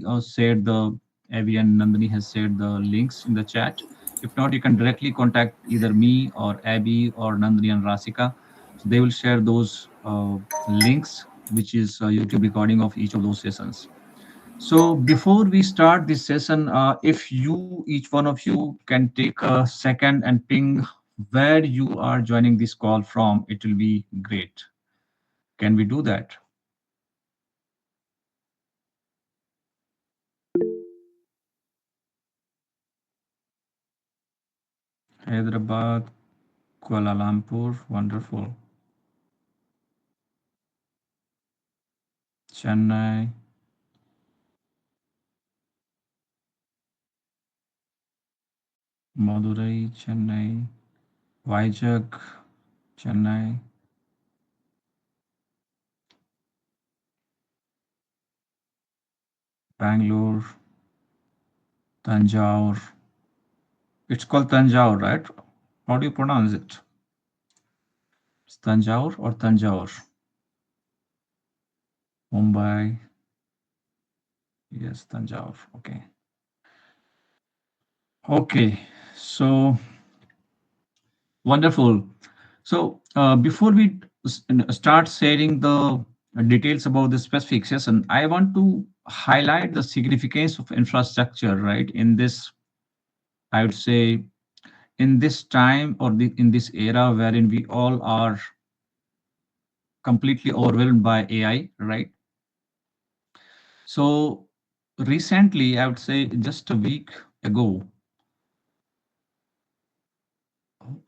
already shared the Avi and Nandini has shared the links in the chat. If not, you can directly contact either me or Abby or Nandini and Rasika. So they will share those links, which is a YouTube recording of each of those sessions. So before we start this session, if you, each one of you, can take a second and ping where you are joining this call from, it will be great. Can we do that? Hyderabad, Kuala Lumpur, wonderful. Chennai, Madurai, Chennai, Vizag, Chennai, Bangalore, Tanjore. It's called Tanjore, right? How do you pronounce it? It's Tanjore or Tanjore? Mumbai, yes, Tanjore. Okay. Okay. So wonderful. So before we start sharing the details about the specific session, I want to highlight the significance of infrastructure, right? In this, I would say, in this time or in this era wherein we all are completely overwhelmed by AI, right? So recently, I would say just a week ago,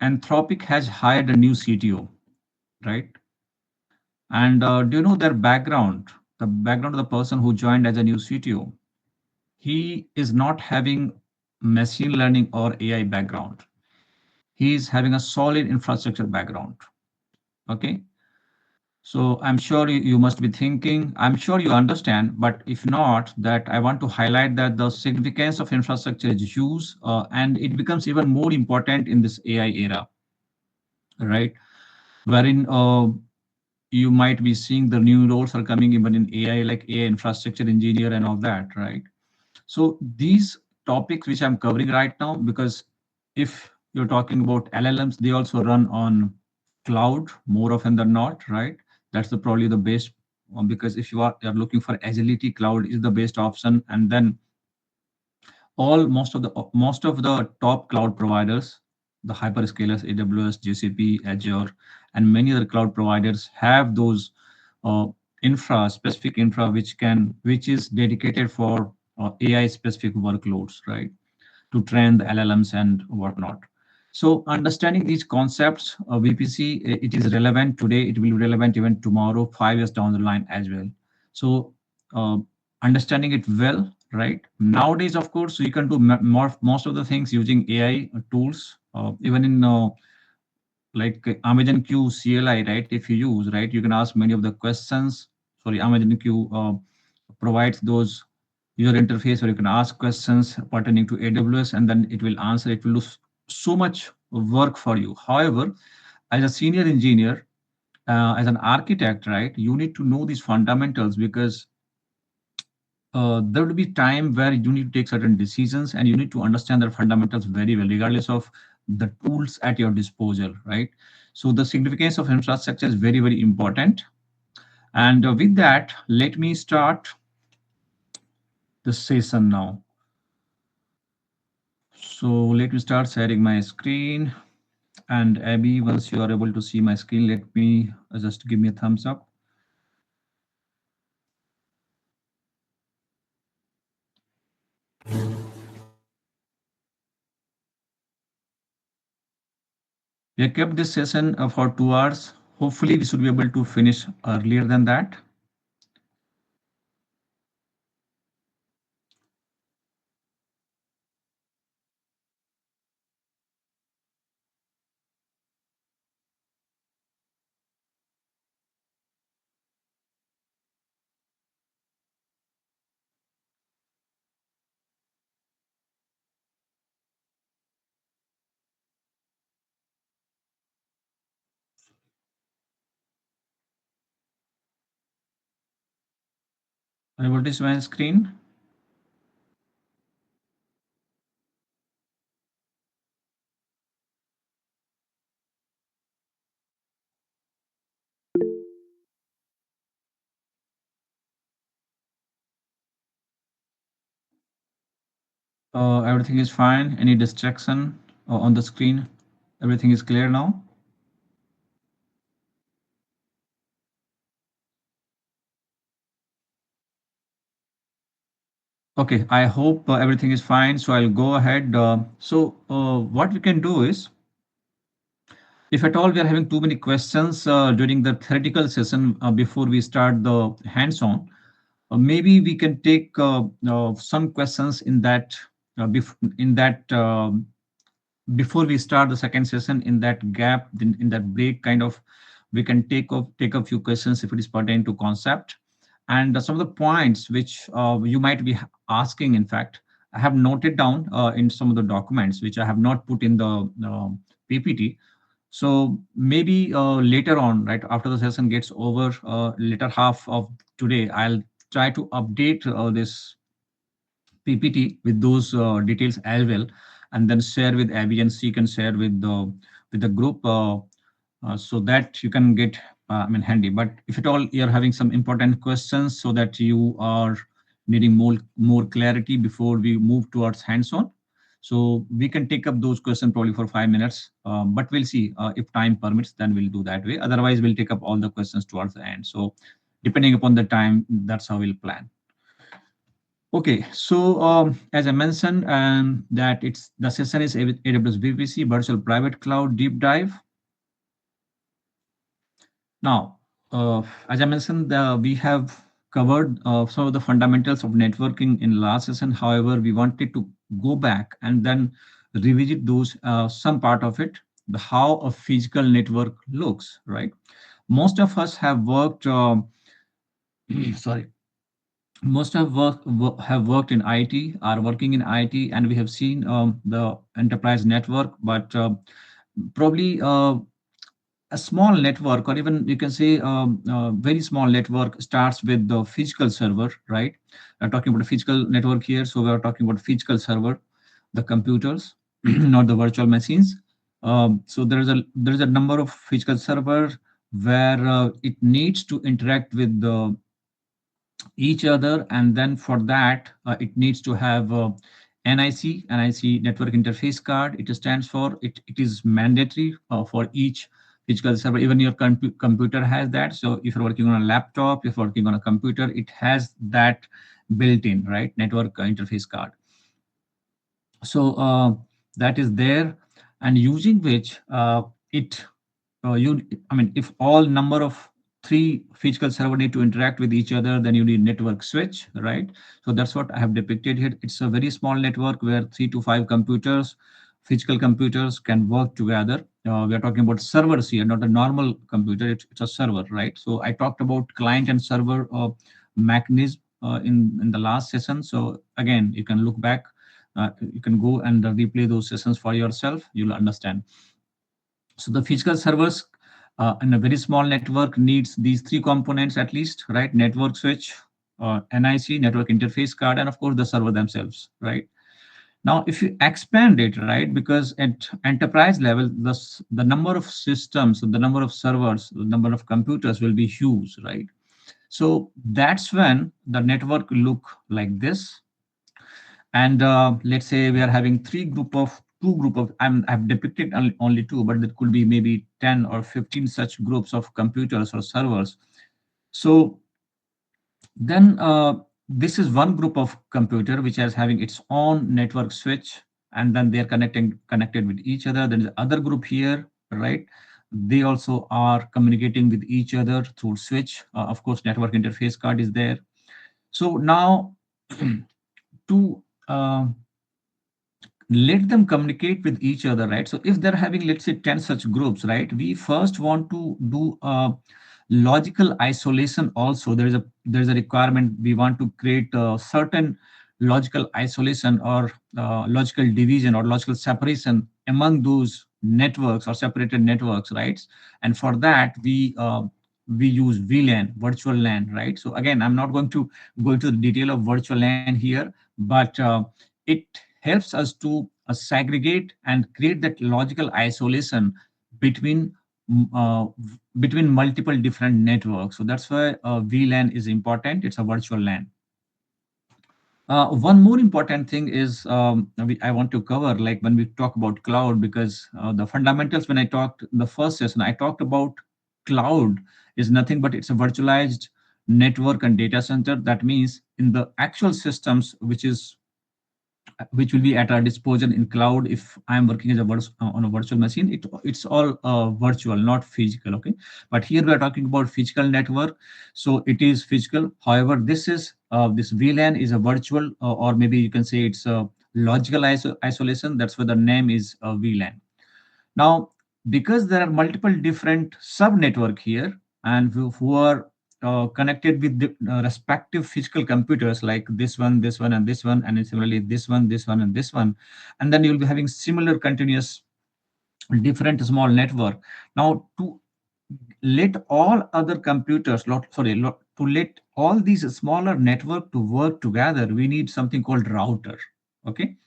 Anthropic has hired a new CTO, right? And do you know their background? The background of the person who joined as a new CTO. He is not having machine learning or AI background. He is having a solid infrastructure background. Okay. So I'm sure you must be thinking, I'm sure you understand, but if not, that I want to highlight that the significance of infrastructure is huge, and it becomes even more important in this AI era, right? Wherein you might be seeing the new roles are coming even in AI, like AI infrastructure engineer and all that, right? So these topics which I'm covering right now, because if you're talking about LLMs, they also run on cloud more often than not, right? That's probably the best because if you are looking for agility, cloud is the best option. And then all most of the top cloud providers, the hyperscalers, AWS, GCP, Azure, and many other cloud providers have those uh, specific infra which is dedicated for AI specific workloads, right? To train the LLMs and whatnot. So understanding these concepts, VPC, it is relevant today. It will be relevant even tomorrow, 5 years down the line as well. So uh, understanding it well, right? Nowadays, of course, you can do most of the things using AI tools, even in like Amazon Q CLI, right? If you use, right, you can ask many of the questions. Sorry, Amazon Q provides those user interface where you can ask questions pertaining to AWS and then it will answer. It will do so much work for you. However, as a senior engineer, as an architect, right, you need to know these fundamentals because there will be time where you need to take certain decisions and you need to understand the fundamentals very well, regardless of the tools at your disposal, right? So the significance of infrastructure is very, very important. And with that, let me start the session now. So let me start sharing my screen. And Abby, once you are able to see my screen, let me just give me a thumbs up. We have kept this session for 2 hours. Hopefully, we should be able to finish earlier than that. Are you able to see my screen? Everything is fine. Any distraction on the screen? Everything is clear now? Okay, I hope everything is fine. So I'll go ahead. What we can do is, if at all we are having too many questions during the theoretical session before we start the hands-on, maybe we can take some questions in that in that before we start the second session. In that gap, in that break, kind of, we can take a few questions if it is pertaining to concept. And some of the points which you might be asking, in fact, I have noted down in some of the documents which I have not put in the PPT. So maybe later on, right after the session gets over, later half of today, I'll try to update this PPT with those details as well, and then share with Abby, and she can share with the group, so that you can get I mean handy. But if at all you're having some important questions, so that you are needing more clarity before we move towards hands-on, so we can take up those questions probably for 5 minutes. But we'll see if time permits, then we'll do that way. Otherwise, we'll take up all the questions towards the end. So depending upon the time, that's how we'll plan. Okay, so as I mentioned, that it's the session is AWS VPC Virtual Private Cloud Deep Dive. Now, as I mentioned, we have covered some of the fundamentals of networking in last session. However, we wanted to go back and then revisit those some part of it, the how a physical network looks, right? Most of us have worked. Sorry, most have worked in IT, are working in IT, and we have seen the enterprise network. But probably a small network, or even you can say very small network, starts with the physical server, right? We're talking about a physical network here, so we're talking about physical server, the computers, not the virtual machines. So there is a number of physical server where it needs to interact with the each other, and then for that it needs to have NIC network interface card. It stands for it. It is mandatory for each physical server. Even your computer has that. So if you're working on a laptop, if you're working on a computer, it has that built in, right? Network interface card. So that is there, and using which it you I mean, if all number of three physical server need to interact with each other, then you need network switch, right? So that's what I have depicted here. It's a very small network where 3 to 5 computers, physical computers, can work together. We are talking about servers here, not a normal computer. It's a server, right? So I talked about client and server mechanism in the last session. So again, you can look back, you can go and replay those sessions for yourself. You'll understand. So the physical servers in a very small network needs these three components at least, right? Network switch, NIC, network interface card, and of course the server themselves, right? Now, if you expand it, right, because at enterprise level, the number of systems, the number of servers, the number of computers will be huge, right? So that's when the network look like this. And let's say we are having two group of I've depicted only two, but there could be maybe 10 or 15 such groups of computers or servers. So then this is one group of computer which is having its own network switch, and then they're connected with each other. There is other group here, right? They also are communicating with each other through switch. Of course, network interface card is there. So now to let them communicate with each other, right? So if they're having, let's say, 10 such groups, right, we first want to do a logical isolation. Also, there's a requirement. We want to create a certain logical isolation, or logical division, or logical separation among those networks or separated networks, right? And for that we use VLAN, virtual LAN, right? So again, I'm not going to go into the detail of virtual LAN here, but it helps us to segregate and create that logical isolation between between multiple different networks. So that's why VLAN is important. It's a virtual LAN. One more important thing is I want to cover, like when we talk about cloud, because the fundamentals, when I talked the first session, I talked about cloud is nothing but it's a virtualized network and data center. That means in the actual systems, which will be at our disposal in cloud. If I'm working as on a virtual machine, it's all virtual, not physical. Okay, but here we are talking about physical network, so it is physical. However, this VLAN is a virtual, or maybe you can say it's a logical isolation. That's why the name is VLAN. Now, because there are multiple different sub-network here, and who are connected with the respective physical computers, like this one, and this one, and then similarly this one, and this one, and then you'll be having similar continuous different small network. Now, to let all other computers, to let all these smaller network to work together, we need something called router. Okay.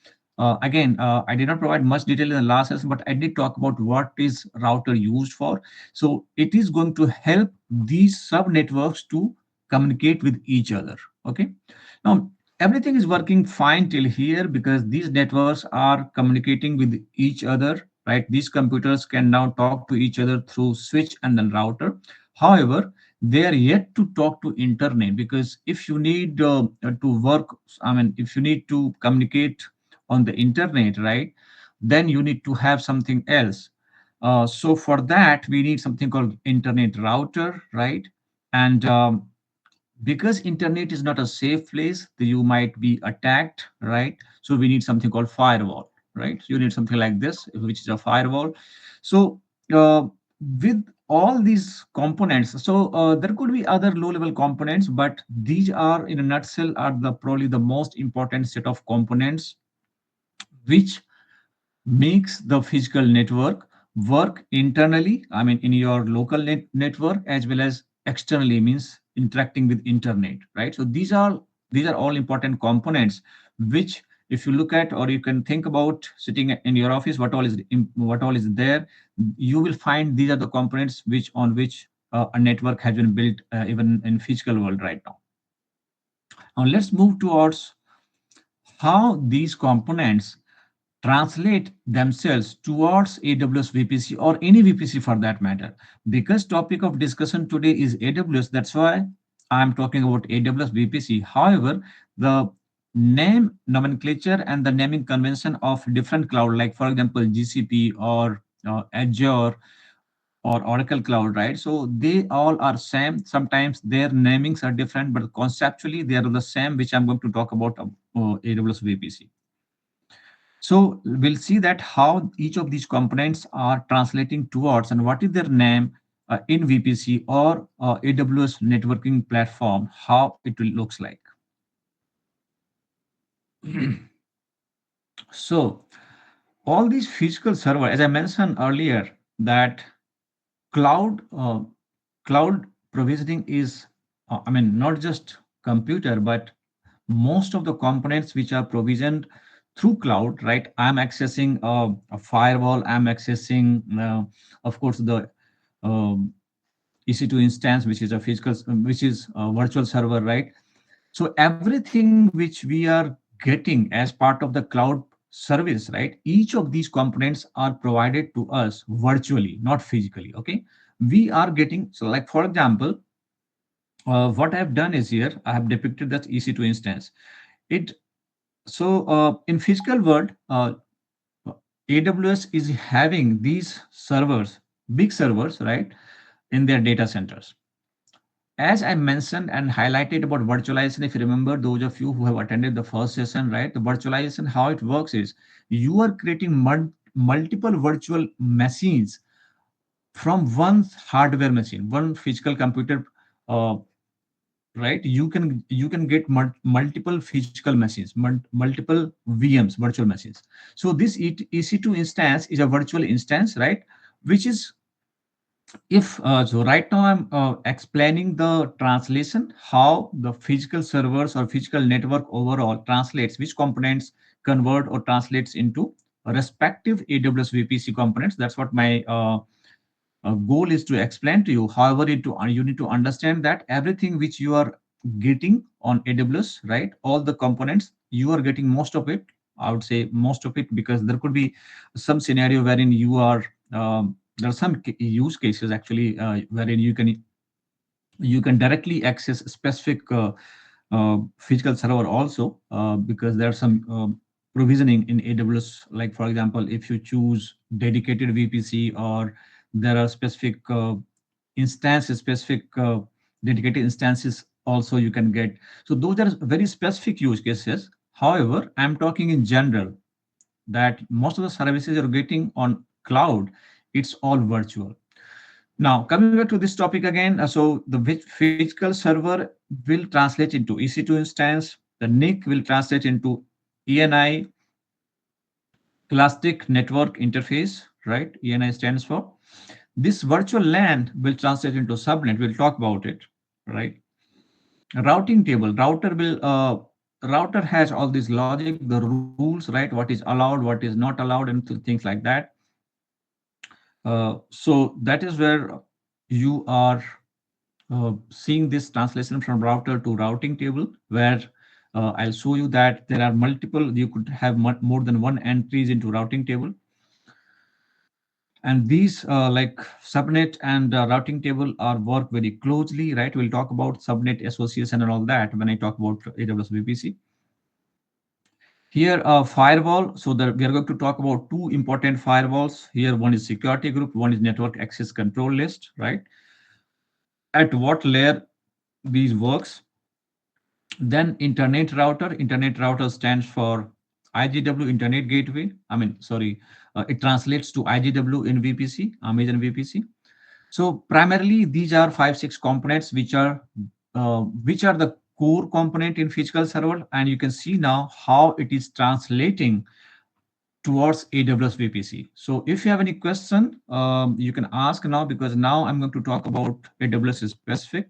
Again, I did not provide much detail in the last session, but I did talk about what is router used for. So it is going to help these sub networks to communicate with each other. Okay. Now, everything is working fine till here because these networks are communicating with each other, right? These computers can now talk to each other through switch and then router. However, they are yet to talk to internet, because if you need to work, I mean, if you need to communicate on the internet, right, then you need to have something else. So for that, we need something called internet router, right? And because internet is not a safe place, you might be attacked, right? So we need something called firewall, right? So you need something like this, which is a firewall. So with all these components, so there could be other low level components, but these are in a nutshell are the probably the most important set of components which makes the physical network work internally, I mean in your local network, as well as externally, means interacting with internet, right? So these are all important components which, if you look at, or you can think about sitting in your office, what all is there, you will find these are the components which on which a network has been built, even in physical world right now. Now let's move towards how these components translate themselves towards AWS VPC, or any VPC for that matter. Because topic of discussion today is AWS, that's why I'm talking about AWS VPC. However, the name nomenclature and the naming convention of different cloud, like for example GCP or Azure or Oracle Cloud, right? So they all are same. Sometimes their namings are different, but conceptually they are the same, which I'm going to talk about AWS VPC. So we'll see that how each of these components are translating towards, and what is their name in VPC or AWS networking platform, how it will looks like. So all these physical server, as I mentioned earlier, that cloud cloud provisioning is, I mean, not just computer, but most of the components which are provisioned through cloud, right? I'm accessing a firewall, I'm accessing of course the um, EC2 instance, which is a physical, which is a virtual server, right? So everything which we are getting as part of the cloud service, right, each of these components are provided to us virtually, not physically. Okay, we are getting, so like for example, what I have done is here I have depicted that EC2 instance. It So in physical world, AWS is having these servers, big servers, right, in their data centers. As I mentioned and highlighted about virtualization, if you remember, those of you who have attended the first session, right, the virtualization, how it works is you are creating multiple virtual machines from one hardware machine, one physical computer, uh, right? You can get multiple physical machines, multiple VMs, virtual machines. So this EC2 instance is a virtual instance, right, which is, if so right now I'm explaining the translation, how the physical servers or physical network overall translates, which components convert or translates into respective AWS VPC components. That's what my goal is to explain to you. However, you need to understand that everything which you are getting on AWS, right? All the components, you are getting most of it. I would say most of it, because there could be some scenario wherein you are, there are some use cases actually wherein you can directly access specific physical server also, because there are some provisioning in AWS. Like for example, if you choose dedicated VPC, or there are specific instances, specific dedicated instances also you can get. So those are very specific use cases. However, I'm talking in general that most of the services you're getting on cloud, it's all virtual. Now, coming back to this topic again, so the physical server will translate into EC2 instance, the NIC will translate into ENI, Elastic Network Interface, right? ENI stands for. This virtual LAN will translate into subnet. We'll talk about it, right? Routing table, router has all this logic, the rules, right? What is allowed, what is not allowed, and things like that. So that is where you are seeing this translation from router to routing table, where I'll show you that there are multiple, you could have more than one entries into routing table. And these like subnet and routing table are work very closely, right? We'll talk about subnet association and all that when I talk about AWS VPC. Here, firewall. So we are going to talk about two important firewalls here. One is security group, one is network access control list, right? At what layer these works. Then internet router stands for IGW, Internet Gateway. I mean, sorry, it translates to IGW in VPC, Amazon VPC. So primarily, these are 5, 6 components which are the core component in physical server, and you can see now how it is translating towards AWS VPC. So if you have any question, you can ask now, because now I'm going to talk about AWS specific.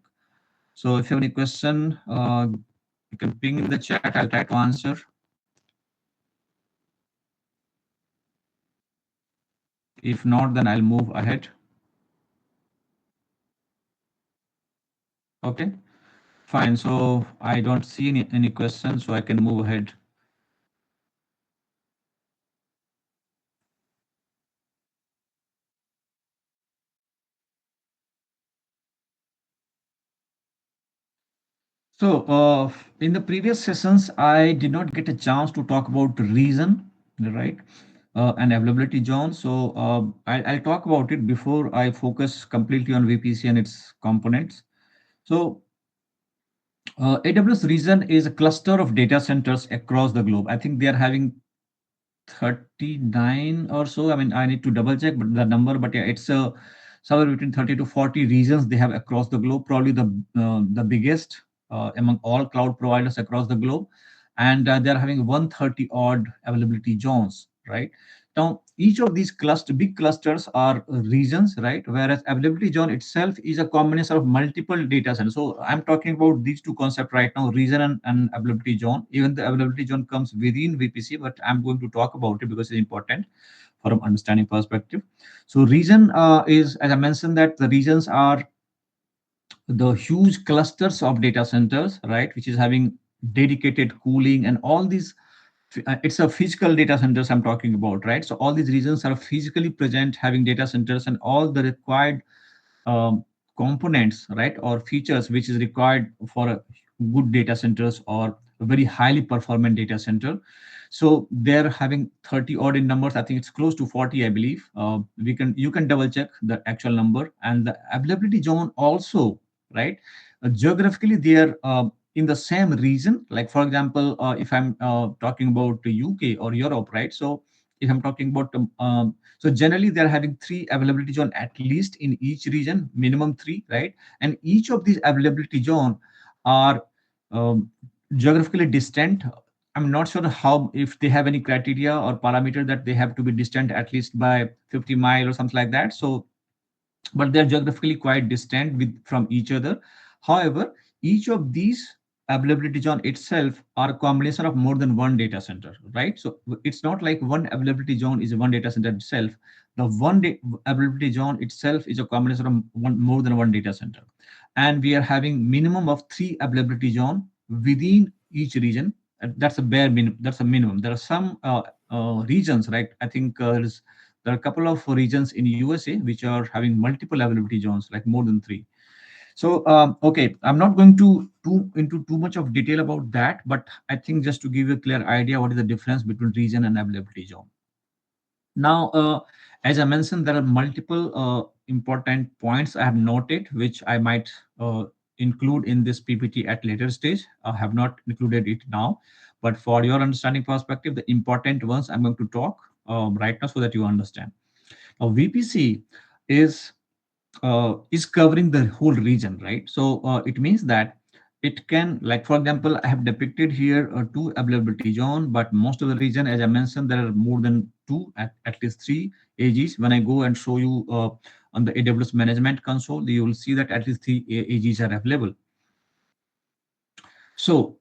So if you have any question, you can ping in the chat. I'll try to answer. If not, then I'll move ahead. Okay, fine. So I don't see any questions, so I can move ahead. So in the previous sessions, I did not get a chance to talk about the reason, right? And availability zone. So I'll talk about it before I focus completely on VPC and its components. So AWS region is a cluster of data centers across the globe. I think they are having 39 or so. I mean, I need to double check but the number, but yeah, it's somewhere between 30 to 40 regions they have across the globe, probably the biggest among all cloud providers across the globe. And they're having 130 odd availability zones, right? Now, each of these big clusters are regions, right? Whereas availability zone itself is a combination of multiple data centers. So I'm talking about these two concepts right now, region and availability zone. Even the availability zone comes within VPC, but I'm going to talk about it because it's important from understanding perspective. So region is, as I mentioned, that the regions are the huge clusters of data centers, right, which is having dedicated cooling and all these. It's a physical data centers I'm talking about, right? So all these regions are physically present, having data centers and all the required um, components, right, or features which is required for a good data centers or a very highly performant data center. So they're having 30 odd in numbers. I think it's close to 40, I believe. You can double check the actual number. And the availability zone also, right? Geographically, they are in the same region. Like for example, if I'm talking about the UK or Europe, right? So if I'm talking about so generally they're having 3 availability zone at least in each region, minimum 3, right? And each of these availability zone are um, geographically distant. I'm not sure how, if they have any criteria or parameter that they have to be distant at least by 50 mile or something like that. So but they're geographically quite distant from each other. However, each of these availability zone itself are a combination of more than one data center, right? So it's not like one availability zone is one data center itself. The availability zone itself is a combination of more than one data center. and we are having minimum of 3 availability zone within each region. That's a bare minimum. That's a minimum. There are some regions, right? I think there are a couple of regions in USA which are having multiple availability zones, like more than three. So, okay, I'm not going to into too much of detail about that, but I think just to give you a clear idea, what is the difference between region and availability zone. Now, as I mentioned, there are multiple important points I have noted, which I might include in this PPT at later stage. I have not included it now, but for your understanding perspective, the important ones I'm going to talk right now so that you understand. Now, VPC is is covering the whole region, right? So it means that it can, like for example, I have depicted here two availability zone, but most of the region, as I mentioned, there are more than two, at least three AGs. When I go and show you on the AWS management console, you will see that at least three AGs are available. So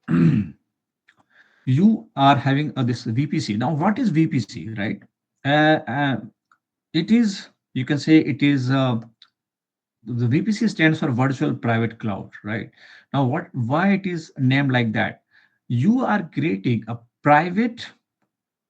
you are having this VPC. Now, what is VPC, right? Uh, uh, it is, you can say it is the VPC stands for Virtual Private Cloud, right? Now, why it is named like that? You are creating a private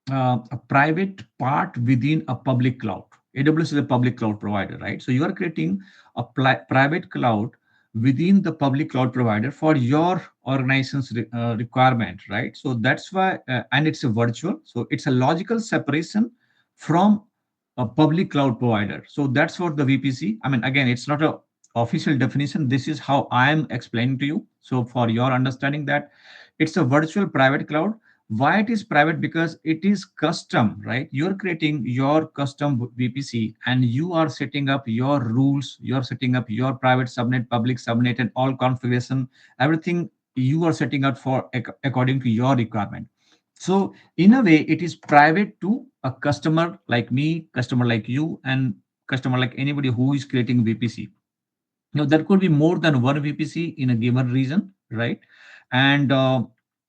part within a public cloud. AWS is a public cloud provider, right? So you are creating a private cloud within the public cloud provider for your organization's requirement, right? So that's why, and it's a virtual, so it's a logical separation from a public cloud provider. So that's what the VPC. I mean, again, it's not a official definition. This is how I am explaining to you. So for your understanding that it's a virtual private cloud. Why it is private? Because it is custom, right? You're creating your custom VPC and you are setting up your rules, you're setting up your private subnet, public subnet, and all configuration, everything you are setting up for according to your requirement. So in a way, it is private to a customer like me, customer like you, and customer like anybody who is creating VPC. Now, there could be more than one VPC in a given region, right? And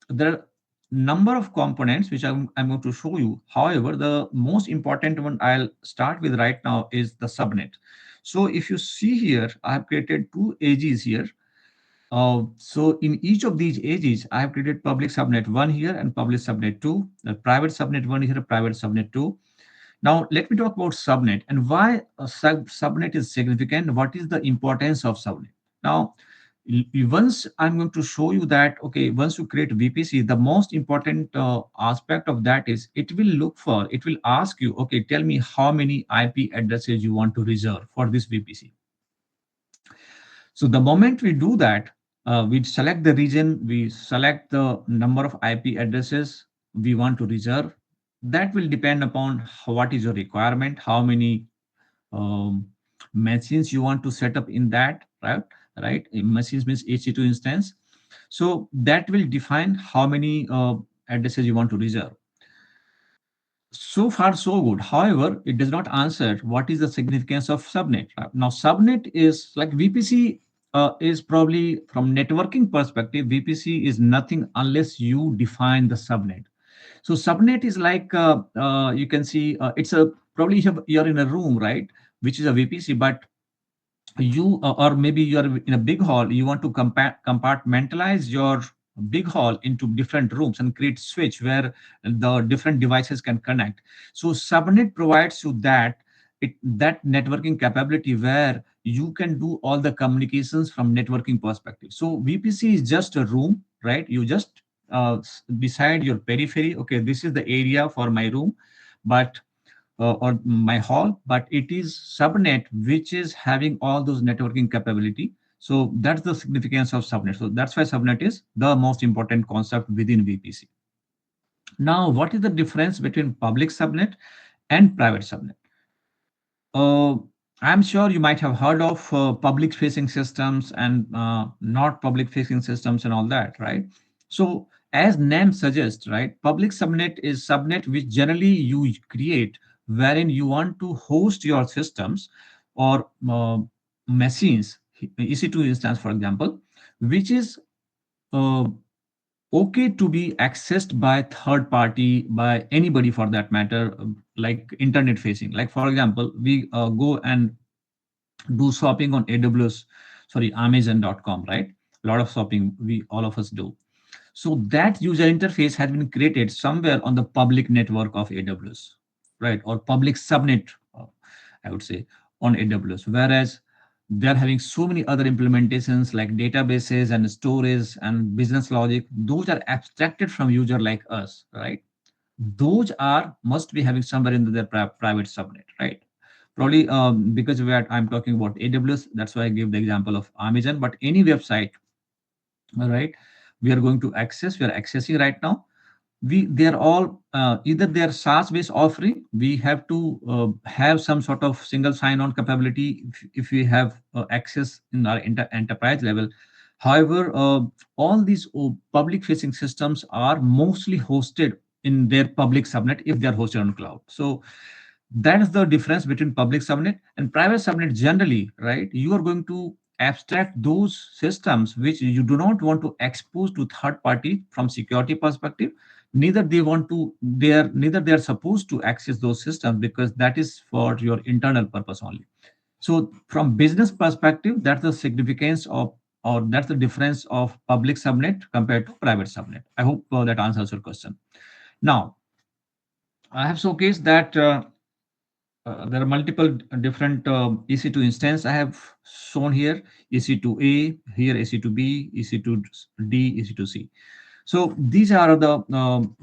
there are number of components which I'm going to show you. However, the most important one I'll start with right now is the subnet. So if you see here, I have created two AGs here. So in each of these AGs, I have created public subnet one here and public subnet two, a private subnet one here, a private subnet two. Now, let me talk about subnet and why a subnet is significant. What is the importance of subnet? Now, once I'm going to show you that, okay, once you create VPC, the most important aspect of that is it will ask you, okay, tell me how many IP addresses you want to reserve for this VPC. So the moment we do that, we select the region, we select the number of IP addresses we want to reserve. That will depend upon what is your requirement, how many um, machines you want to set up in that, right? Right? Machines means EC2 instance. So that will define how many addresses you want to reserve. So far, so good. However, it does not answer what is the significance of subnet. Now, subnet is like VPC is probably from networking perspective, VPC is nothing unless you define the subnet. So subnet is like you can see it's a probably you're in a room, right, which is a VPC, but you or maybe you are in a big hall, you want to compartmentalize your big hall into different rooms and create switch where the different devices can connect. So subnet provides you that networking capability where you can do all the communications from networking perspective. So VPC is just a room, right? You just decide your periphery, okay, this is the area for my room, but or my hall, but it is subnet which is having all those networking capability. So that's the significance of subnet. So that's why subnet is the most important concept within VPC. Now, what is the difference between public subnet and private subnet? Uh, I'm sure you might have heard of public facing systems and not public facing systems and all that, right? So, as name suggests, right, public subnet is subnet which generally you create wherein you want to host your systems or machines, EC2 instance, for example, which is uh, okay to be accessed by third party, by anybody for that matter, like internet facing. Like for example, we go and do shopping on AWS. sorry, Amazon.com, right? A lot of shopping we all of us do. So that user interface has been created somewhere on the public network of AWS, right? Or public subnet, I would say, on AWS. Whereas they're having so many other implementations like databases and storage and business logic. Those are abstracted from user like us, right? Those are must be having somewhere in their private subnet, right? Probably because I'm talking about AWS, that's why I give the example of Amazon. But any website, all right, we are accessing right now, they're all either they're SaaS based offering. We have to have some sort of single sign on capability if we have access in our enterprise level. However, all these public facing systems are mostly hosted in their public subnet if they are hosted on cloud. So that is the difference between public subnet and private subnet. Generally, right, you are going to abstract those systems which you do not want to expose to third party from security perspective. Neither they want to neither they are supposed to access those systems, because that is for your internal purpose only. So from business perspective, that's the significance of, or that's the difference of public subnet compared to private subnet. I hope that answers your question. Now I have showcased that there are multiple different EC2 instance I have shown here. EC2A, here EC2B, EC2D, EC2C. So these are the,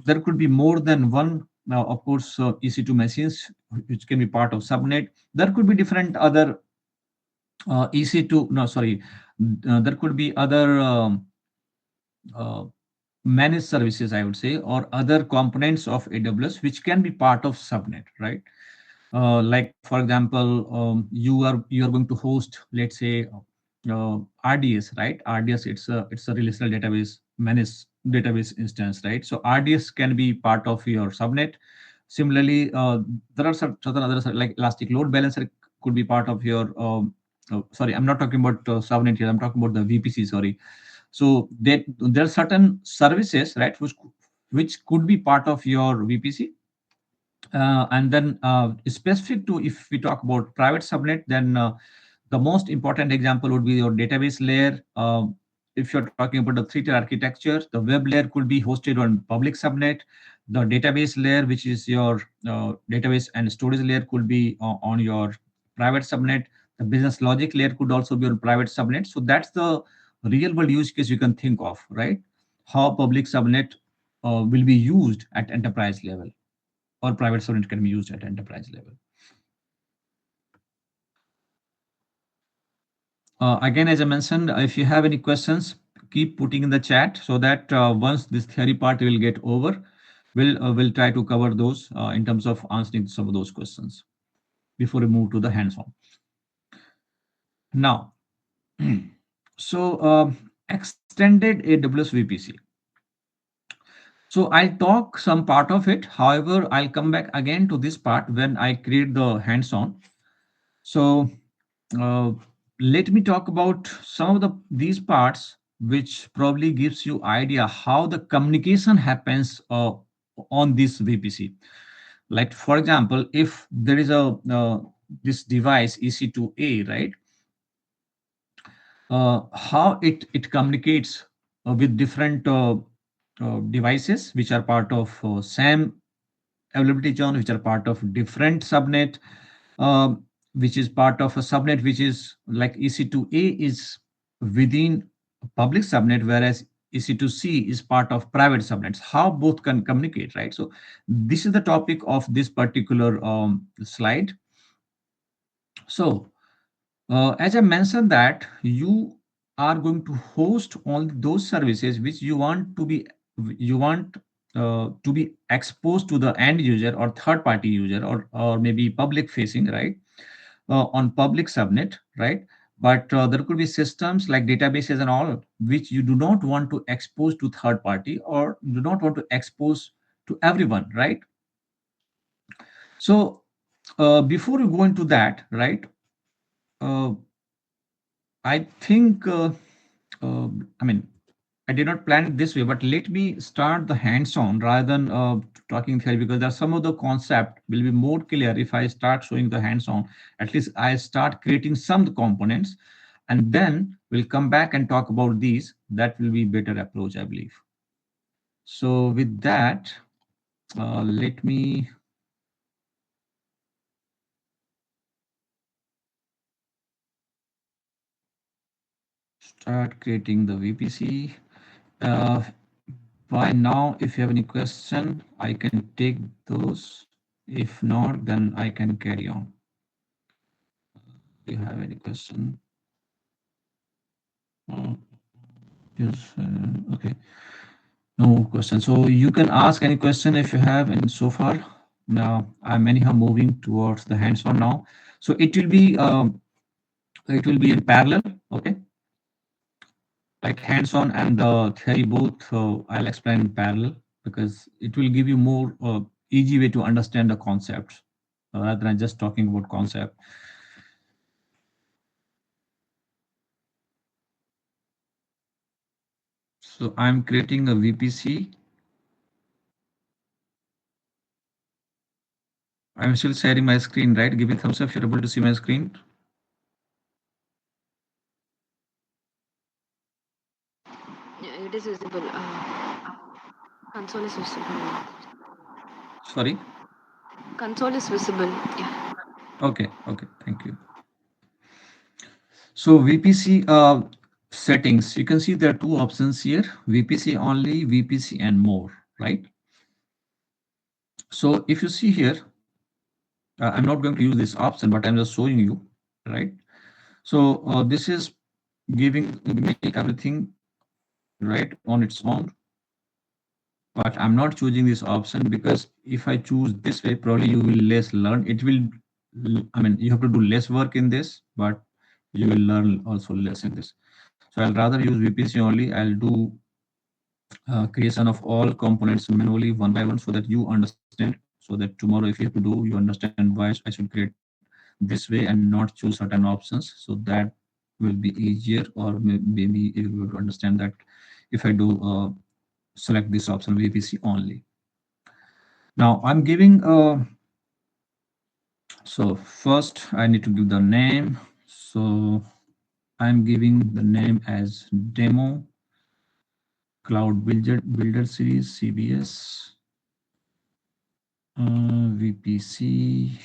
there could be more than one, of course, EC2 machines, which can be part of subnet. There could be different other EC2, no, sorry, there could be other uh, managed services, I would say, or other components of AWS, which can be part of subnet, right? Like for example, you are going to host, let's say, RDS, right? RDS, it's a relational database managed database instance, right? So RDS can be part of your subnet. Similarly, there are certain others like elastic load balancer could be part of your sorry, I'm not talking about subnet here, I'm talking about the VPC, sorry. So there are certain services, right, which could be part of your VPC. And then specific to, if we talk about private subnet, then the most important example would be your database layer. If you're talking about the three-tier architecture, the web layer could be hosted on public subnet. The database layer, which is your database and storage layer, could be on your private subnet. The business logic layer could also be on private subnet. So that's the real world use case you can think of, right? How public subnet will be used at enterprise level, or private subnet can be used at enterprise level. Again, as I mentioned, if you have any questions, keep putting in the chat, so that once this theory part will get over, we'll try to cover those in terms of answering some of those questions before we move to the hands-on. Now, so extended AWS VPC. So I'll talk some part of it. However, I'll come back again to this part when I create the hands-on. So uh, let me talk about some of these parts, which probably gives you idea how the communication happens on this VPC. Like for example, if there is a this device EC2A, right? How it communicates with different devices which are part of SAM availability zone, which are part of different subnet, which is part of a subnet which is like EC2A is within a public subnet, whereas EC2C is part of private subnets. How both can communicate, right? So this is the topic of this particular slide. So as I mentioned that you are going to host all those services which you want to be exposed to the end user or third party user, or maybe public facing, right? On public subnet, right? But there could be systems like databases and all which you do not want to expose to third party, or do not want to expose to everyone, right? So before we go into that, right? Uh, I think, I mean, I did not plan it this way, but let me start the hands-on rather than talking theory, because there are some of the concept will be more clear if I start showing the hands-on. At least I start creating some components, and then we'll come back and talk about these. That will be better approach, I believe. So with that, let me start creating the VPC. Uh, by now, if you have any question, I can take those. If not, then I can carry on. Do you have any question? Uh, yes. Okay. No question. So you can ask any question if you have. And so far, now I'm anyhow moving towards the hands-on now. So it will be in parallel. Okay, like hands-on and the theory both. I'll explain in parallel because it will give you more easy way to understand the concepts rather than just talking about concept. So I'm creating a VPC. I'm still sharing my screen, right? Give me thumbs up if you're able to see my screen. Yeah, it is visible. Console is visible. Sorry. Console is visible. Yeah. Okay. Okay. Thank you. So VPC settings, you can see there are two options here: VPC only, VPC and more, right? So if you see here, I'm not going to use this option, but I'm just showing you, right? So this is giving me everything right on its own, but I'm not choosing this option because if I choose this way, probably you will less learn. It will, I mean, you have to do less work in this, but you will learn also less in this. So I'll rather use VPC only. I'll do creation of all components manually one by one so that you understand, so that tomorrow if you have to do, you understand why I should create this way and not choose certain options, so that will be easier, or maybe you will understand that if I do select this option VPC only. Now I'm giving so first I need to give the name. So I'm giving the name as demo builder series CBS VPC.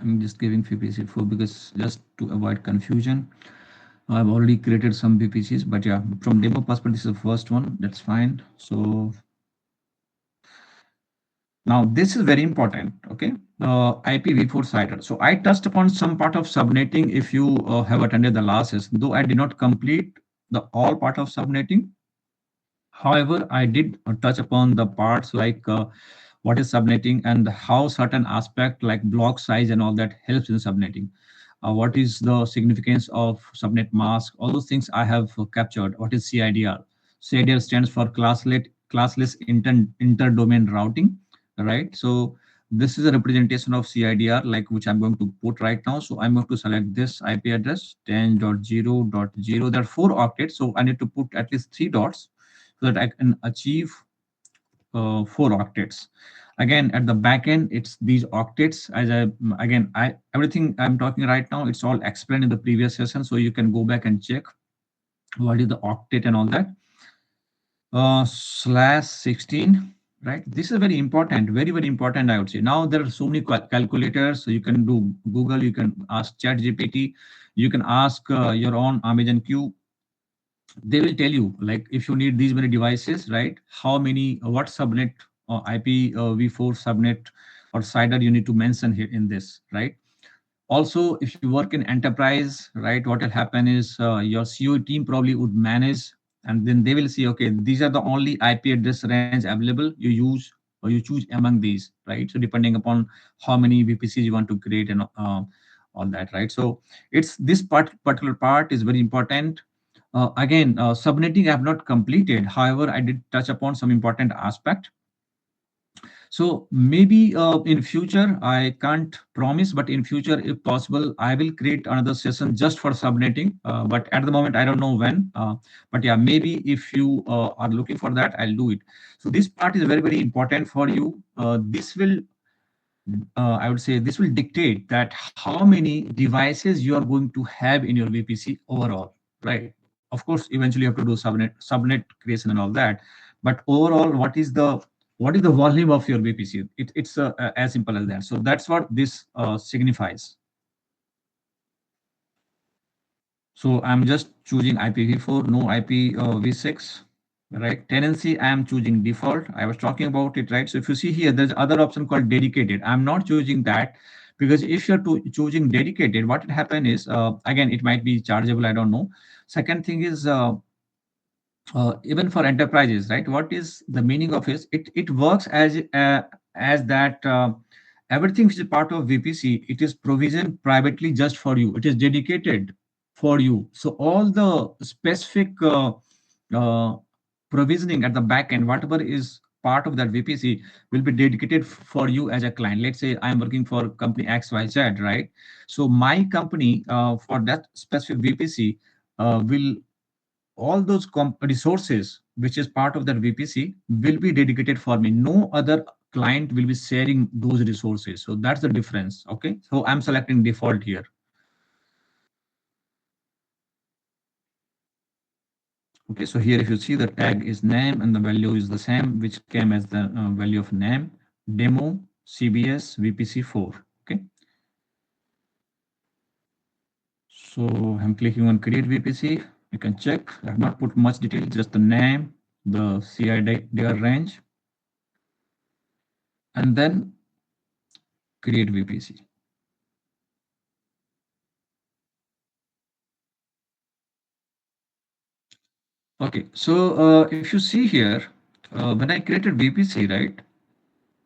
I'm just giving VPC4 because just to avoid confusion. I've already created some VPCs, but yeah, from demo perspective, this is the first one. That's fine. So now this is very important. Okay, IPv4 CIDR. So I touched upon some part of subnetting. If you have attended the last session, though I did not complete the all part of subnetting. However, I did touch upon the parts like what is subnetting and how certain aspect like block size and all that helps in subnetting. What is the significance of subnet mask? All those things I have captured. What is CIDR? CIDR stands for classless inter-domain routing, right? So this is a representation of CIDR, like which I'm going to put right now. So I'm going to select this IP address 10.0.0. There are 4 octets, so I need to put at least 3 dots so that I can achieve 4 octets. Again, at the back end, it's these octets. As I again, I everything I'm talking right now, it's all explained in the previous session, so you can go back and check what is the octet and all that. Slash 16, right? This is very important, very important. I would say now there are so many calculators. So you can do Google, you can ask Chat GPT, you can ask your own Amazon Q. They will tell you like if you need these many devices, right, how many what subnet or IPv4 subnet or CIDR you need to mention here in this, right? Also, if you work in enterprise, right, what will happen is your CO team probably would manage, and then they will see, okay, these are the only IP address range available, you use or you choose among these, right? So depending upon how many VPCs you want to create and all that, right? So it's this particular part is very important. Again, subnetting I have not completed, however I did touch upon some important aspect. So maybe in future, I can't promise, but in future, if possible, I will create another session just for subnetting. But at the moment, I don't know when. But yeah, maybe if you are looking for that, I'll do it. So this part is very important for you. This will I would say this will dictate that how many devices you are going to have in your VPC overall, right? Of course, eventually you have to do subnet creation and all that, but overall, what is the volume of your VPC? It's as simple as that. So that's what this signifies. So I'm just choosing IPv4, no IPv6, right? Tenancy, I'm choosing default. I was talking about it, right? So if you see here, there's other option called dedicated. I'm not choosing that because if you're choosing dedicated, what will happen is, again, it might be chargeable, I don't know. Second thing is, even for enterprises, right? What is the meaning of it? It works as that everything which is part of VPC, it is provisioned privately just for you. It is dedicated for you. So all the specific uh, provisioning at the back end, whatever is part of that VPC, will be dedicated for you as a client. Let's say I'm working for company XYZ, right? So my company for that specific VPC will all those resources which is part of that VPC will be dedicated for me. No other client will be sharing those resources. So that's the difference. Okay. So I'm selecting default here. Okay. So here, if you see the tag is name and the value is the same, which came as the value of name, demo, CBS, VPC4. Okay. So I'm clicking on create VPC. You can check. I have not put much detail, just the name, the CIDR range, and then create VPC. Okay, so if you see here, when I created VPC, right,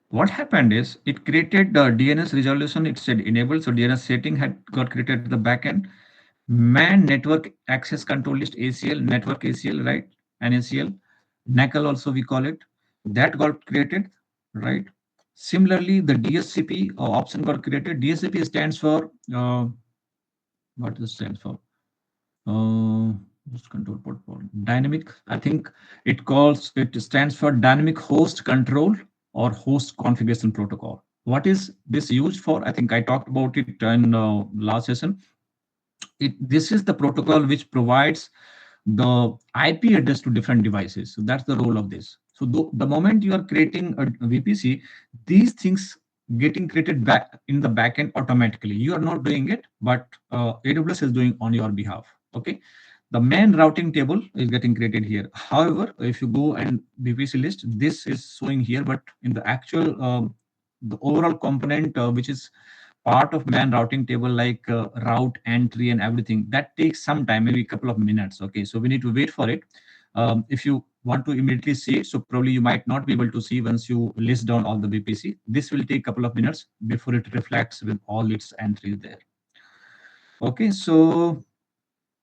what happened is it created the DNS resolution. It said enable, so DNS setting had got created at the backend. Man network access control list ACL, network ACL, right, NACL, NACL also we call it. That got created, right. Similarly, the DSCP option got created. DSCP stands for what does it stand for? uh, host control protocol dynamic, I think it stands for dynamic host control or host configuration protocol. What is this used for? I think I talked about it in last session. This is the protocol which provides the IP address to different devices. So that's the role of this. So the moment you are creating a VPC, these things getting created back in the backend automatically. You are not doing it, but AWS is doing on your behalf. Okay. The main routing table is getting created here. However, if you go and VPC list, this is showing here, but in the actual the overall component which is part of man routing table, like route entry and everything, that takes some time, maybe a couple of minutes. Okay, so we need to wait for it. If you want to immediately see it, so probably you might not be able to see once you list down all the VPC. This will take a couple of minutes before it reflects with all its entries there. Okay, so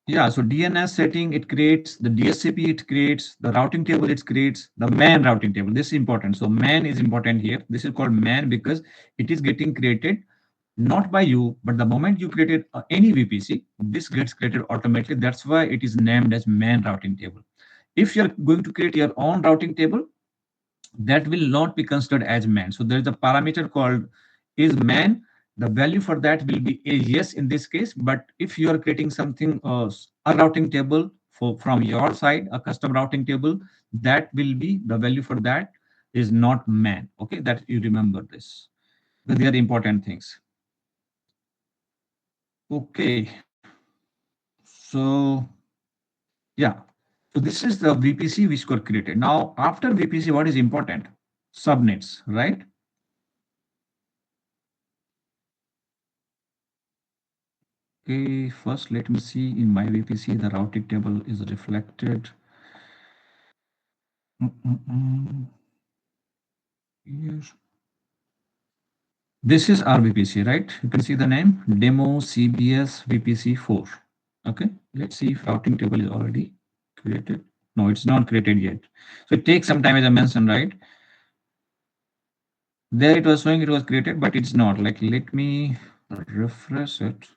yeah, so DNS setting, it creates the DSCP, it creates the routing table, it creates the man routing table. This is important. So man is important here. This is called man because it is getting created not by you, but the moment you created any VPC, this gets created automatically. That's why it is named as man routing table. If you're going to create your own routing table, that will not be considered as man. So there is a parameter called is man. The value for that will be a yes in this case. But if you are creating something, a routing table from your side, a custom routing table, that will be the value for that is not man. Okay, that you remember this. But they are important things. Okay, so yeah, so this is the VPC which got created. Now after VPC, what is important? Subnets, right? Okay, first let me see in my VPC, the routing table is reflected. Yes. This is our VPC, right? You can see the name, demo CBS VPC4. Okay, let's see if routing table is already created. No, it's not created yet. So it takes some time, as I mentioned, right? There it was showing it was created, but it's not. Like, let me refresh it.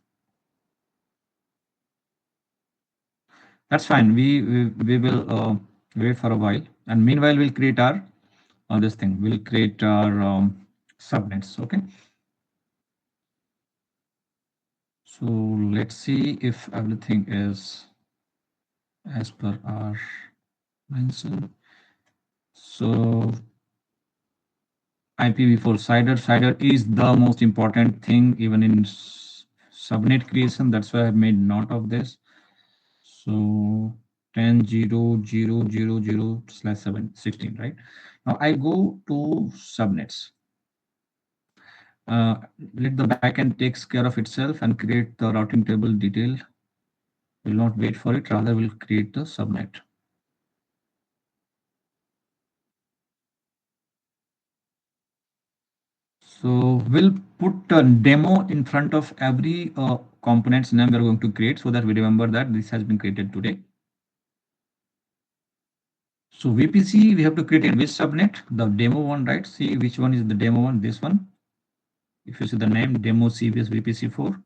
That's fine. We will wait for a while, and meanwhile we'll create our this thing. We'll create our subnets. Okay. So let's see if everything is as per our mention. So IPv4 CIDR is the most important thing even in subnet creation. That's why I made note of this. So 10.0.0.0/7 16, right? Now I go to subnets. Uh, Let the backend takes care of itself and create the routing table detail. Will not wait for it, rather will create the subnet. So we'll put a demo in front of every component's name we're going to create so that we remember that this has been created today. So VPC, we have to create in which subnet? The demo one, right? See which one is the demo one, this one. If you see the name, demo CBS VPC4.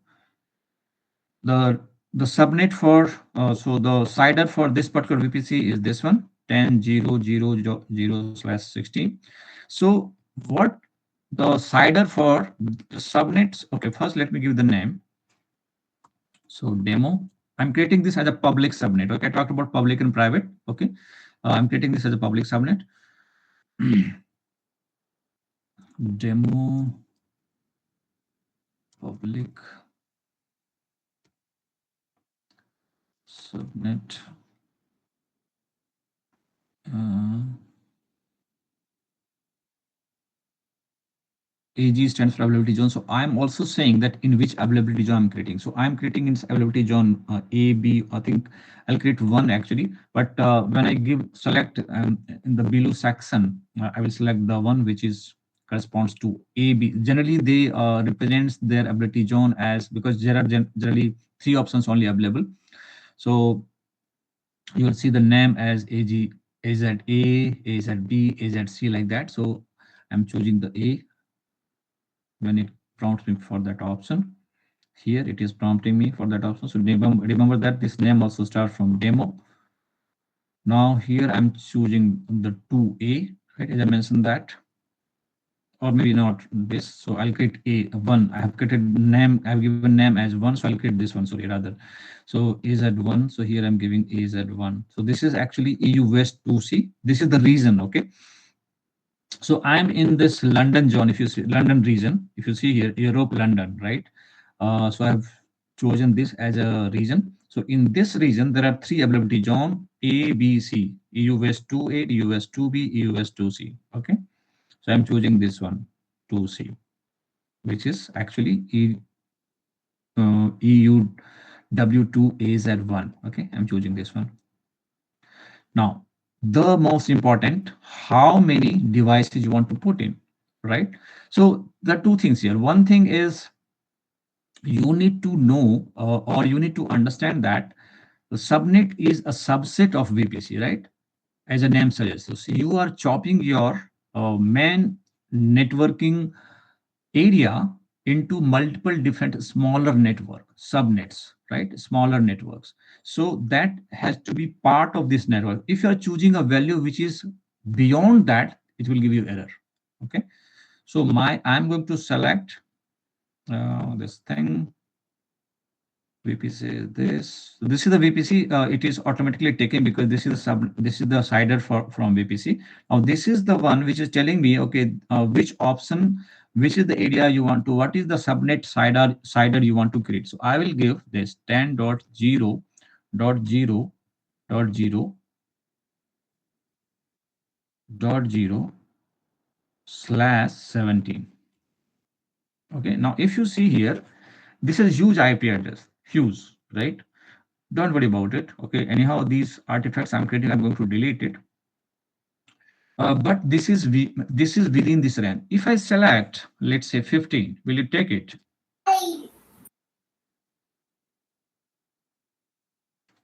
The the subnet for, so the CIDR for this particular VPC is this one, 10.0.0.0/16. So what the CIDR for the subnets, okay, first let me give the name. So demo, I'm creating this as a public subnet. Okay, I talked about public and private. Okay, I'm creating this as a public subnet. Demo public subnet. Uh, AG stands for availability zone. So I'm also saying that in which availability zone I'm creating. So I'm creating in availability zone A, B. I think I'll create one actually. But when I give select in the below section, I will select the one which is corresponds to A, B. Generally, they represents their availability zone as, because there are generally three options only available. So you will see the name as AG, AZA, AZB, AZC, like that. So I'm choosing the A when it prompts me for that option. Here it is prompting me for that option. So remember that this name also starts from demo. Now here I'm choosing the 2A, right? As I mentioned that, or maybe not this. So I'll create A1. I have created name, I've given name as one, so I'll create this one, sorry, rather. So AZ1. So here I'm giving AZ1. So this is actually EU West 2C. This is the region, okay? So I'm in this London zone. If you see London region, if you see here, Europe, London, right? So I've chosen this as a region. So in this region, there are three availability zone: A, B, C. EU West 2A, EU West 2B, EU West 2C. Okay. So I'm choosing this one, 2C, which is actually EU W2AZ1. Okay. I'm choosing this one. Now, the most important, how many devices you want to put in, right? So there are two things here. One thing is you need to know, or you need to understand that the subnet is a subset of VPC, right? As a name suggests. So you are chopping your main networking area into multiple different smaller network subnets, right? Smaller networks. So that has to be part of this network. If you are choosing a value which is beyond that, it will give you error. Okay. So I'm going to select this thing. VPC, this is the VPC. It is automatically taken because this is the CIDR from VPC. Now this is the one which is telling me, okay, which option, which is the area you want to, what is the subnet CIDR you want to create. So I will give this 10.0.0.0/17. Okay, now if you see here, this is huge IP address, huge, right? Don't worry about it. Okay, anyhow, these artifacts I'm creating, I'm going to delete it. But this is within this range. If I select, let's say 15, will it take it?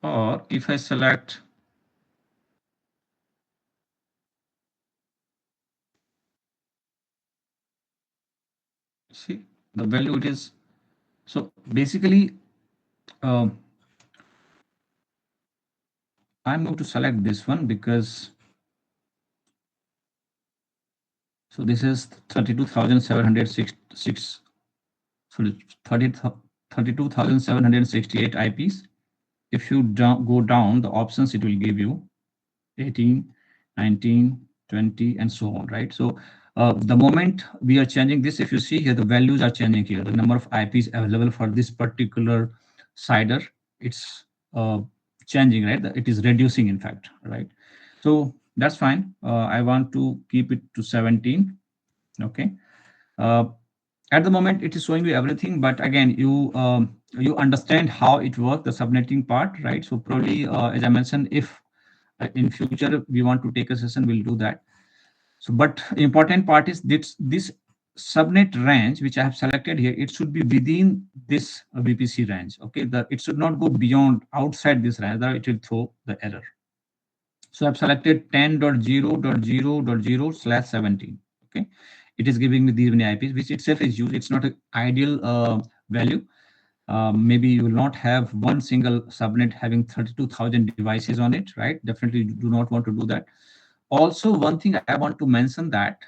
Or if I select, see the value it is. So basically, um, I'm going to select this one because, so this is 32,706, sorry, 30. 32,768 IPs. If you go down the options, it will give you 18, 19, 20, and so on, right? So the moment we are changing this, if you see here, the values are changing here. The number of IPs available for this particular CIDR, it's changing, right? It is reducing, in fact, right? So that's fine. I want to keep it to 17. Okay. Uh, at the moment, it is showing you everything, but again, you understand how it works, the subnetting part, right? So probably, as I mentioned, if in future we want to take a session, we'll do that. So but important part is this subnet range which I have selected here, it should be within this VPC range. Okay, it should not go beyond outside this range, or it will throw the error. So I've selected 10.0.0.0/17. Okay, it is giving me these many IPs, which itself is used. It's not an ideal value. Maybe you will not have one single subnet having 32,000 devices on it, right? Definitely do not want to do that. Also, one thing I want to mention that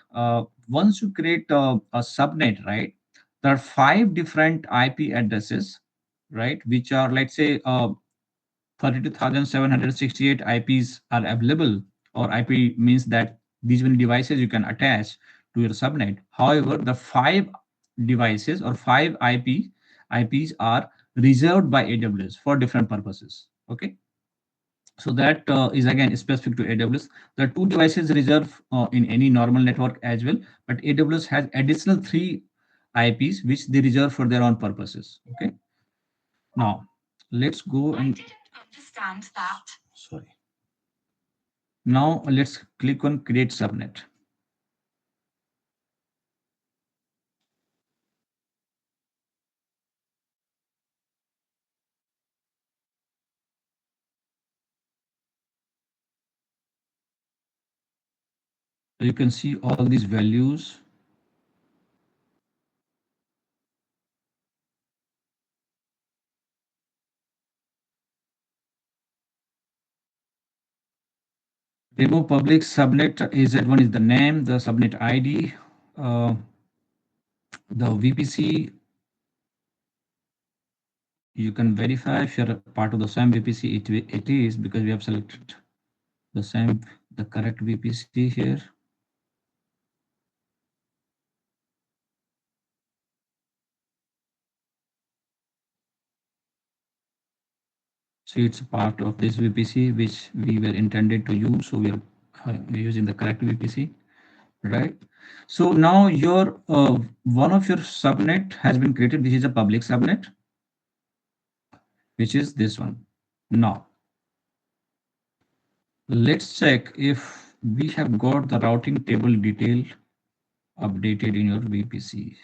once you create a subnet, right, there are 5 different IP addresses, right, which are, let's say, 32,768 IPs are available, or IP means that these many devices you can attach to your subnet. However, the 5 devices or 5 IPs are reserved by AWS for different purposes. Okay, so that is again specific to AWS. The 2 devices reserved in any normal network as well, but AWS has additional 3 IPs which they reserve for their own purposes. Okay, now let's go and understand that. Sorry. Now let's click on create subnet. So you can see all these values. Demo public subnet is that one is the name, the subnet ID, uh, the VPC. You can verify if you're a part of the same VPC. It is, because we have selected the same, the correct VPC here. So it's a part of this VPC which we were intended to use. So we are using the correct VPC, right? So now your one of your subnet has been created. This is a public subnet, which is this one. Now let's check if we have got the routing table detail updated in your VPC.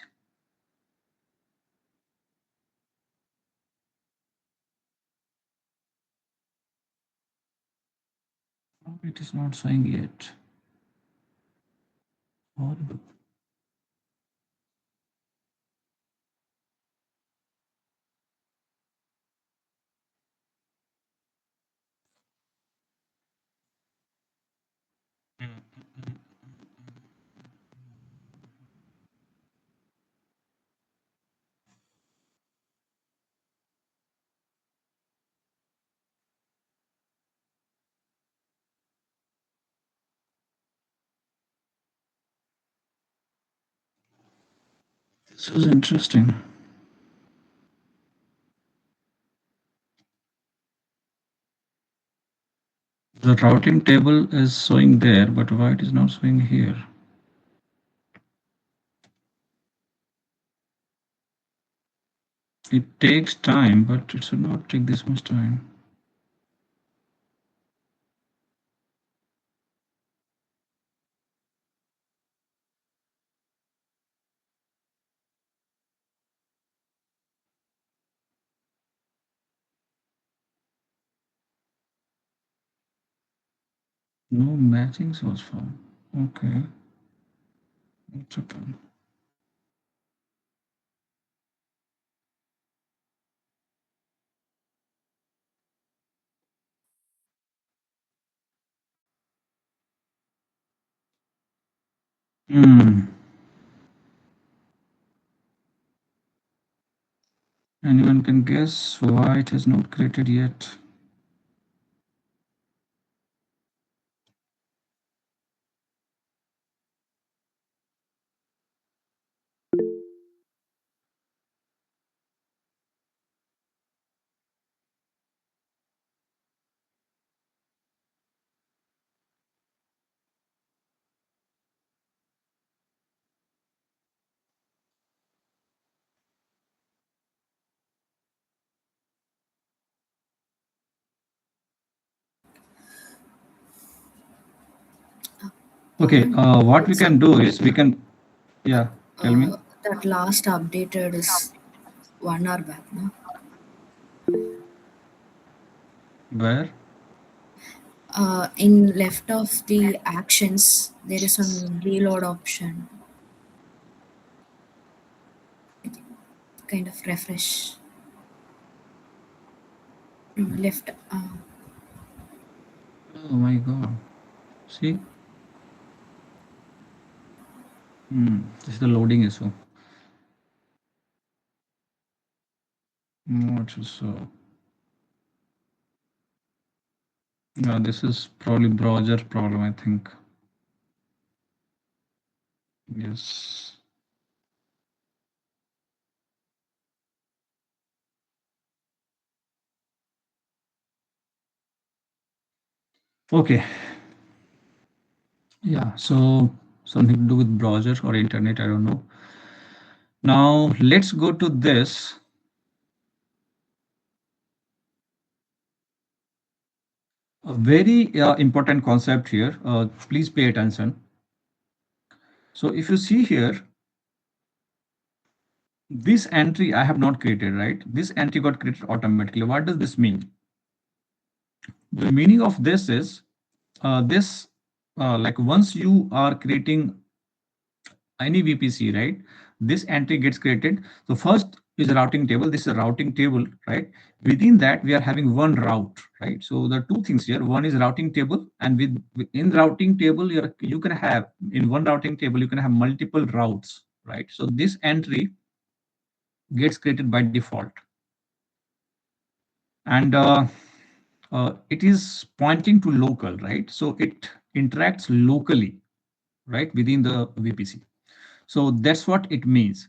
Oh, it is not showing yet. Horrible. This was interesting. The routing table is showing there, but why it is not showing here? It takes time, but it should not take this much time. No matching source found. Okay, it's okay. Hmm. Anyone can guess why it is not created yet? Okay, Pawan, what we it's can do is we updated. can, yeah, tell me. That last updated is 1 hour back, no? Where? In left of the actions, there is one reload option. Kind of refresh. Left. Oh my God. See, this is the loading issue. What is so? Yeah, this is probably browser problem, I think. Yes. Okay. Yeah. So something to do with browser or internet, I don't know. Now let's go to this. A very important concept here. Please pay attention. So if you see here, this entry I have not created, right? This entry got created automatically. What does this mean? The meaning of this is this like once you are creating any VPC, right? This entry gets created. So first is a routing table. This is a routing table, right? Within that, we are having one route, right? So there are two things here. One is routing table, and in routing table, you can have in one routing table you can have multiple routes, right? So this entry gets created by default, and it is pointing to local, right? So it interacts locally, right, within the VPC. So that's what it means.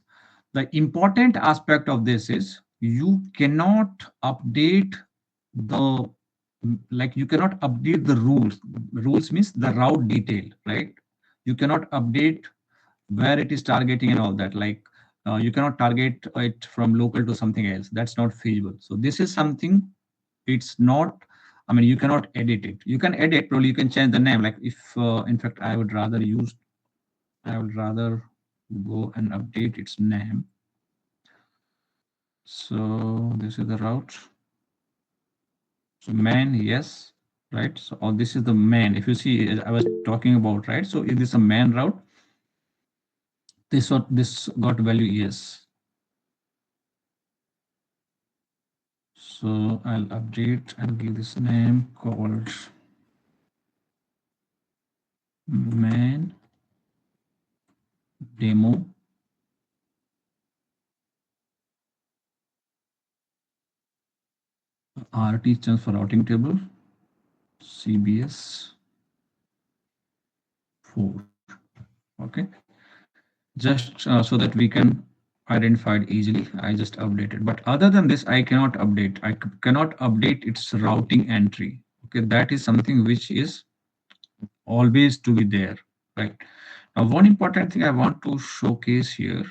The important aspect of this is you cannot update the you cannot update the rules. Rules means the route detail, right? You cannot update where it is targeting and all that. You cannot target it from local to something else. That's not feasible. So this is something, it's not, I mean, you cannot edit it. You can edit, probably you can change the name. Like if in fact I would rather go and update its name. So this is the route. So main, yes, right? So this is the main. If you see, I was talking about, right? So it is a main route. This got value yes. So I'll update and give this name called main demo. RT stands for routing table. CBS 4. Okay. Just so that we can identify it easily, I just updated. But other than this, I cannot update. Cannot update its routing entry. Okay, that is something which is always to be there, right? Now, one important thing I want to showcase here.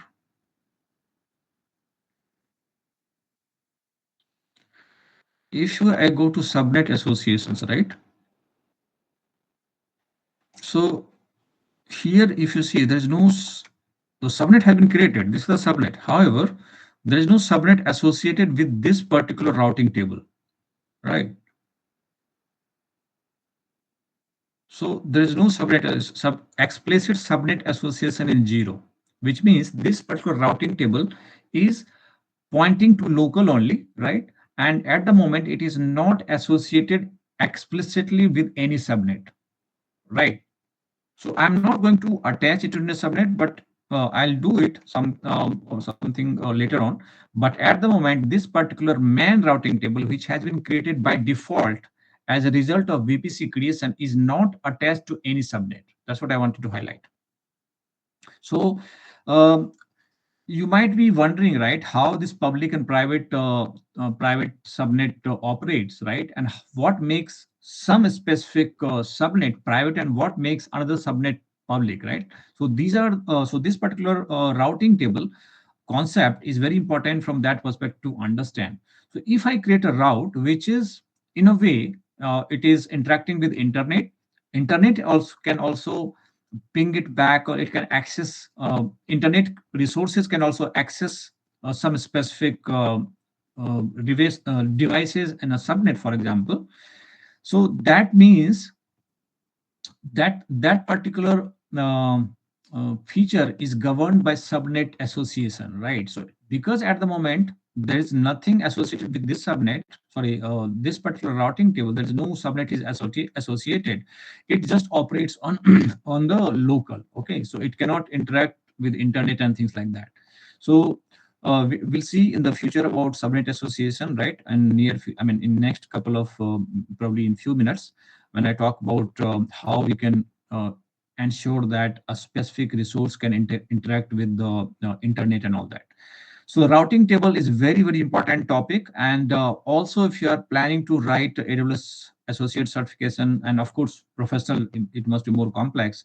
If I go to subnet associations, right? So here, if you see, there is no the subnet has been created. This is the subnet. However, there is no subnet associated with this particular routing table, right? So there is no subnet explicit subnet association in zero, which means this particular routing table is pointing to local only, right? And at the moment, it is not associated explicitly with any subnet, right? So I'm not going to attach it to the subnet, but I'll do it or something later on. But at the moment, this particular man routing table, which has been created by default as a result of VPC creation, is not attached to any subnet. That's what I wanted to highlight. So um, you might be wondering, right, how this public and private subnet operates, right, and what makes some specific subnet private and what makes another subnet public, right? So this particular routing table concept is very important from that perspective to understand. So if I create a route which is in a way it is interacting with internet also can also ping it back, or it can access internet resources can also access some specific devices in a subnet, for example. So that means that particular feature is governed by subnet association, right? So because at the moment there is nothing associated with this subnet, sorry, this particular routing table, there is no subnet is associated. It just operates on on the local. Okay, so it cannot interact with internet and things like that. So we'll see in the future about subnet association, right? And I mean, in next couple of probably in few minutes, when I talk about how we can ensure that a specific resource can interact with the internet and all that. So routing table is very, very important topic. And also, if you are planning to write AWS associate certification, and of course professional, it must be more complex.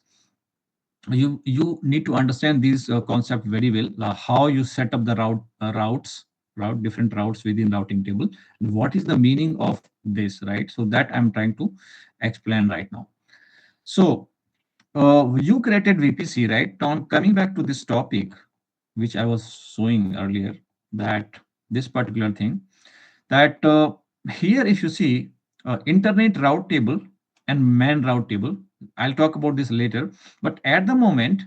You need to understand these concept very well, how you set up the route different routes within routing table, and what is the meaning of this, right? So that I'm trying to explain right now. So you created VPC, right? Tom, coming back to this topic, which I was showing earlier, that this particular thing, that here, if you see internet route table and man route table, I'll talk about this later. But at the moment,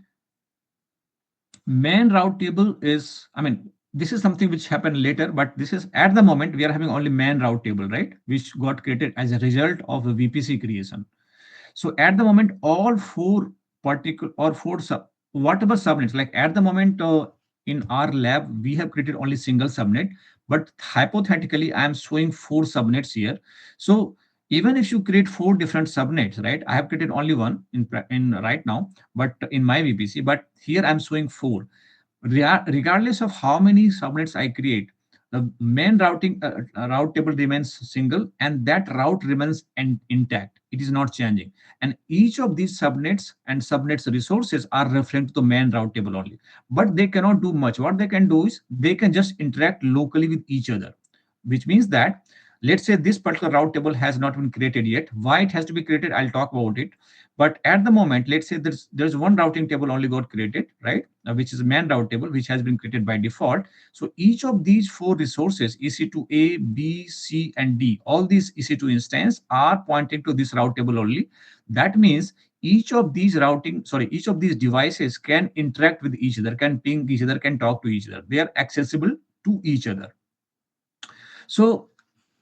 man route table is, I mean, this is something which happened later, but this is at the moment we are having only man route table, right? Which got created as a result of the VPC creation. So at the moment, all four particular or four whatever subnets, like at the moment in our lab, we have created only single subnet, but hypothetically, I am showing four subnets here. So even if you create four different subnets, right? I have created only one in right now, but in my VPC, but here I'm showing four. Regardless of how many subnets I create, the main route table remains single, and that route remains intact. It is not changing. And each of these subnets and subnets resources are referring to the main route table only. But they cannot do much. What they can do is they can just interact locally with each other, which means that, let's say this particular route table has not been created yet. Why it has to be created, I'll talk about it. But at the moment, let's say there's one routing table only got created, right? Which is a man route table, which has been created by default. So each of these four resources, EC2A, B, C, and D, all these EC2 instances are pointing to this route table only. That means each of these devices can interact with each other, can ping each other, can talk to each other. They are accessible to each other. So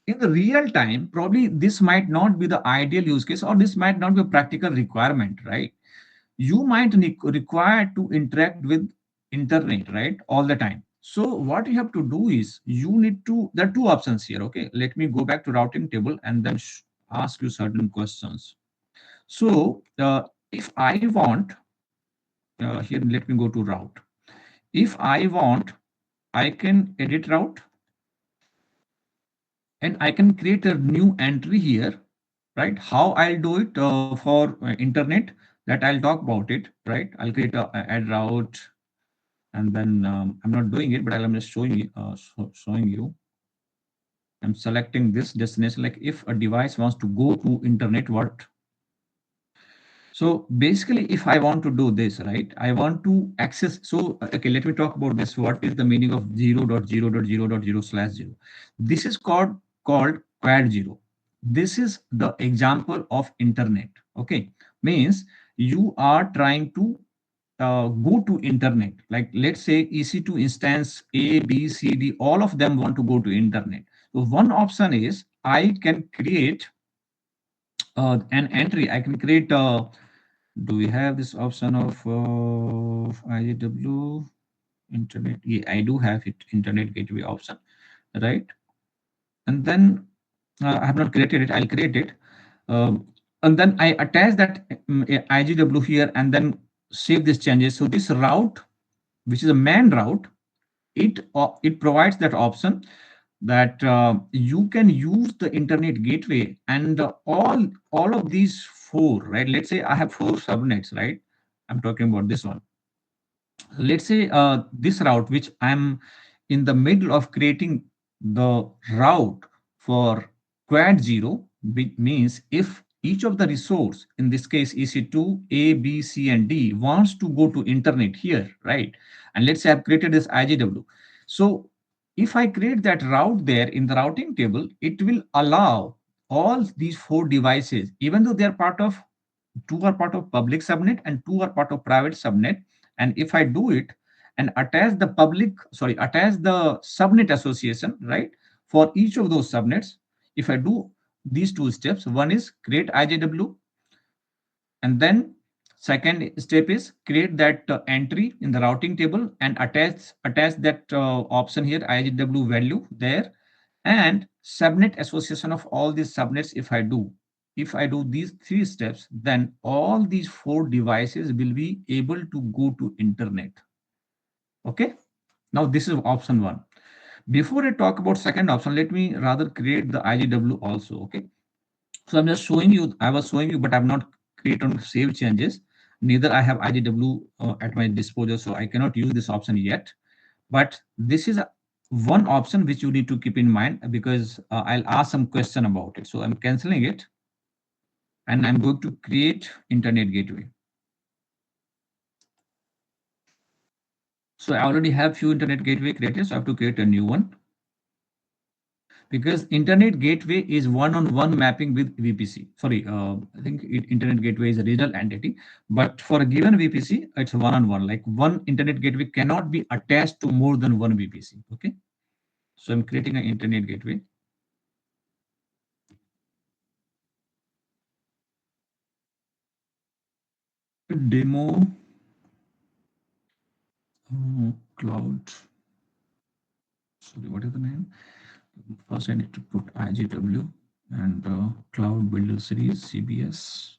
in the real time, probably this might not be the ideal use case, or this might not be a practical requirement, right? You might require to interact with internet, right, all the time. So what you have to do is you need to, there are two options here. Okay, let me go back to routing table and then ask you certain questions. So if I want, here, let me go to route. If I want, I can edit route, and I can create a new entry here, right? How I'll do it for internet, that I'll talk about it, right? I'll create a add route, and then I'm not doing it, but I'm just showing you, showing you. I'm selecting this destination, like if a device wants to go to internet, what? So basically, if I want to do this, right, I want to access. So, okay, let me talk about this. What is the meaning of 0.0.0.0/0? This is called quad zero. This is the example of internet. Okay, means you are trying to go to internet. Like let's say EC2 instance A, B, C, D, all of them want to go to internet. So one option is I can create an entry. I can create Do we have this option of IGW internet? Yeah, I do have it, internet gateway option, right? And then I have not created it. I'll create it, um, and then I attach that IGW here, and then save these changes. So this route, which is a man route, it provides that option that you can use the internet gateway and all of these four, right? Let's say I have four subnets, right? I'm talking about this one. Let's say this route which I'm in the middle of creating the route for quad 0, which means if each of the resource, in this case EC2 A B C and D, wants to go to internet here, right? And let's say I've created this IGW. So if I create that route there in the routing table, it will allow all these four devices, even though they are part of, two are part of public subnet and two are part of private subnet. And if I do it and attach the attach the subnet association, right, for each of those subnets, if I do these two steps, one is create IJW, and then second step is create that entry in the routing table and attach that option here, IJW value there, and subnet association of all these subnets. If I do these three steps, then all these four devices will be able to go to internet. Okay, now this is option one. Before I talk about second option, let me rather create the IGW also. Okay, so I'm just showing you, I was showing you, but I've not created on save changes. Neither I have IGW at my disposal, so I cannot use this option yet. But this is one option which you need to keep in mind, because I'll ask some question about it. So I'm canceling it and I'm going to create internet gateway. So I already have few internet gateway created, so I have to create a new one, because internet gateway is one-on-one mapping with VPC. Sorry, I think internet gateway is a regional entity, but for a given VPC, it's one-on-one. Like one internet gateway cannot be attached to more than one VPC. Okay, so I'm creating an internet gateway. Demo cloud. Sorry, what is the name? First, I need to put IGW and Cloud Builder Series CBS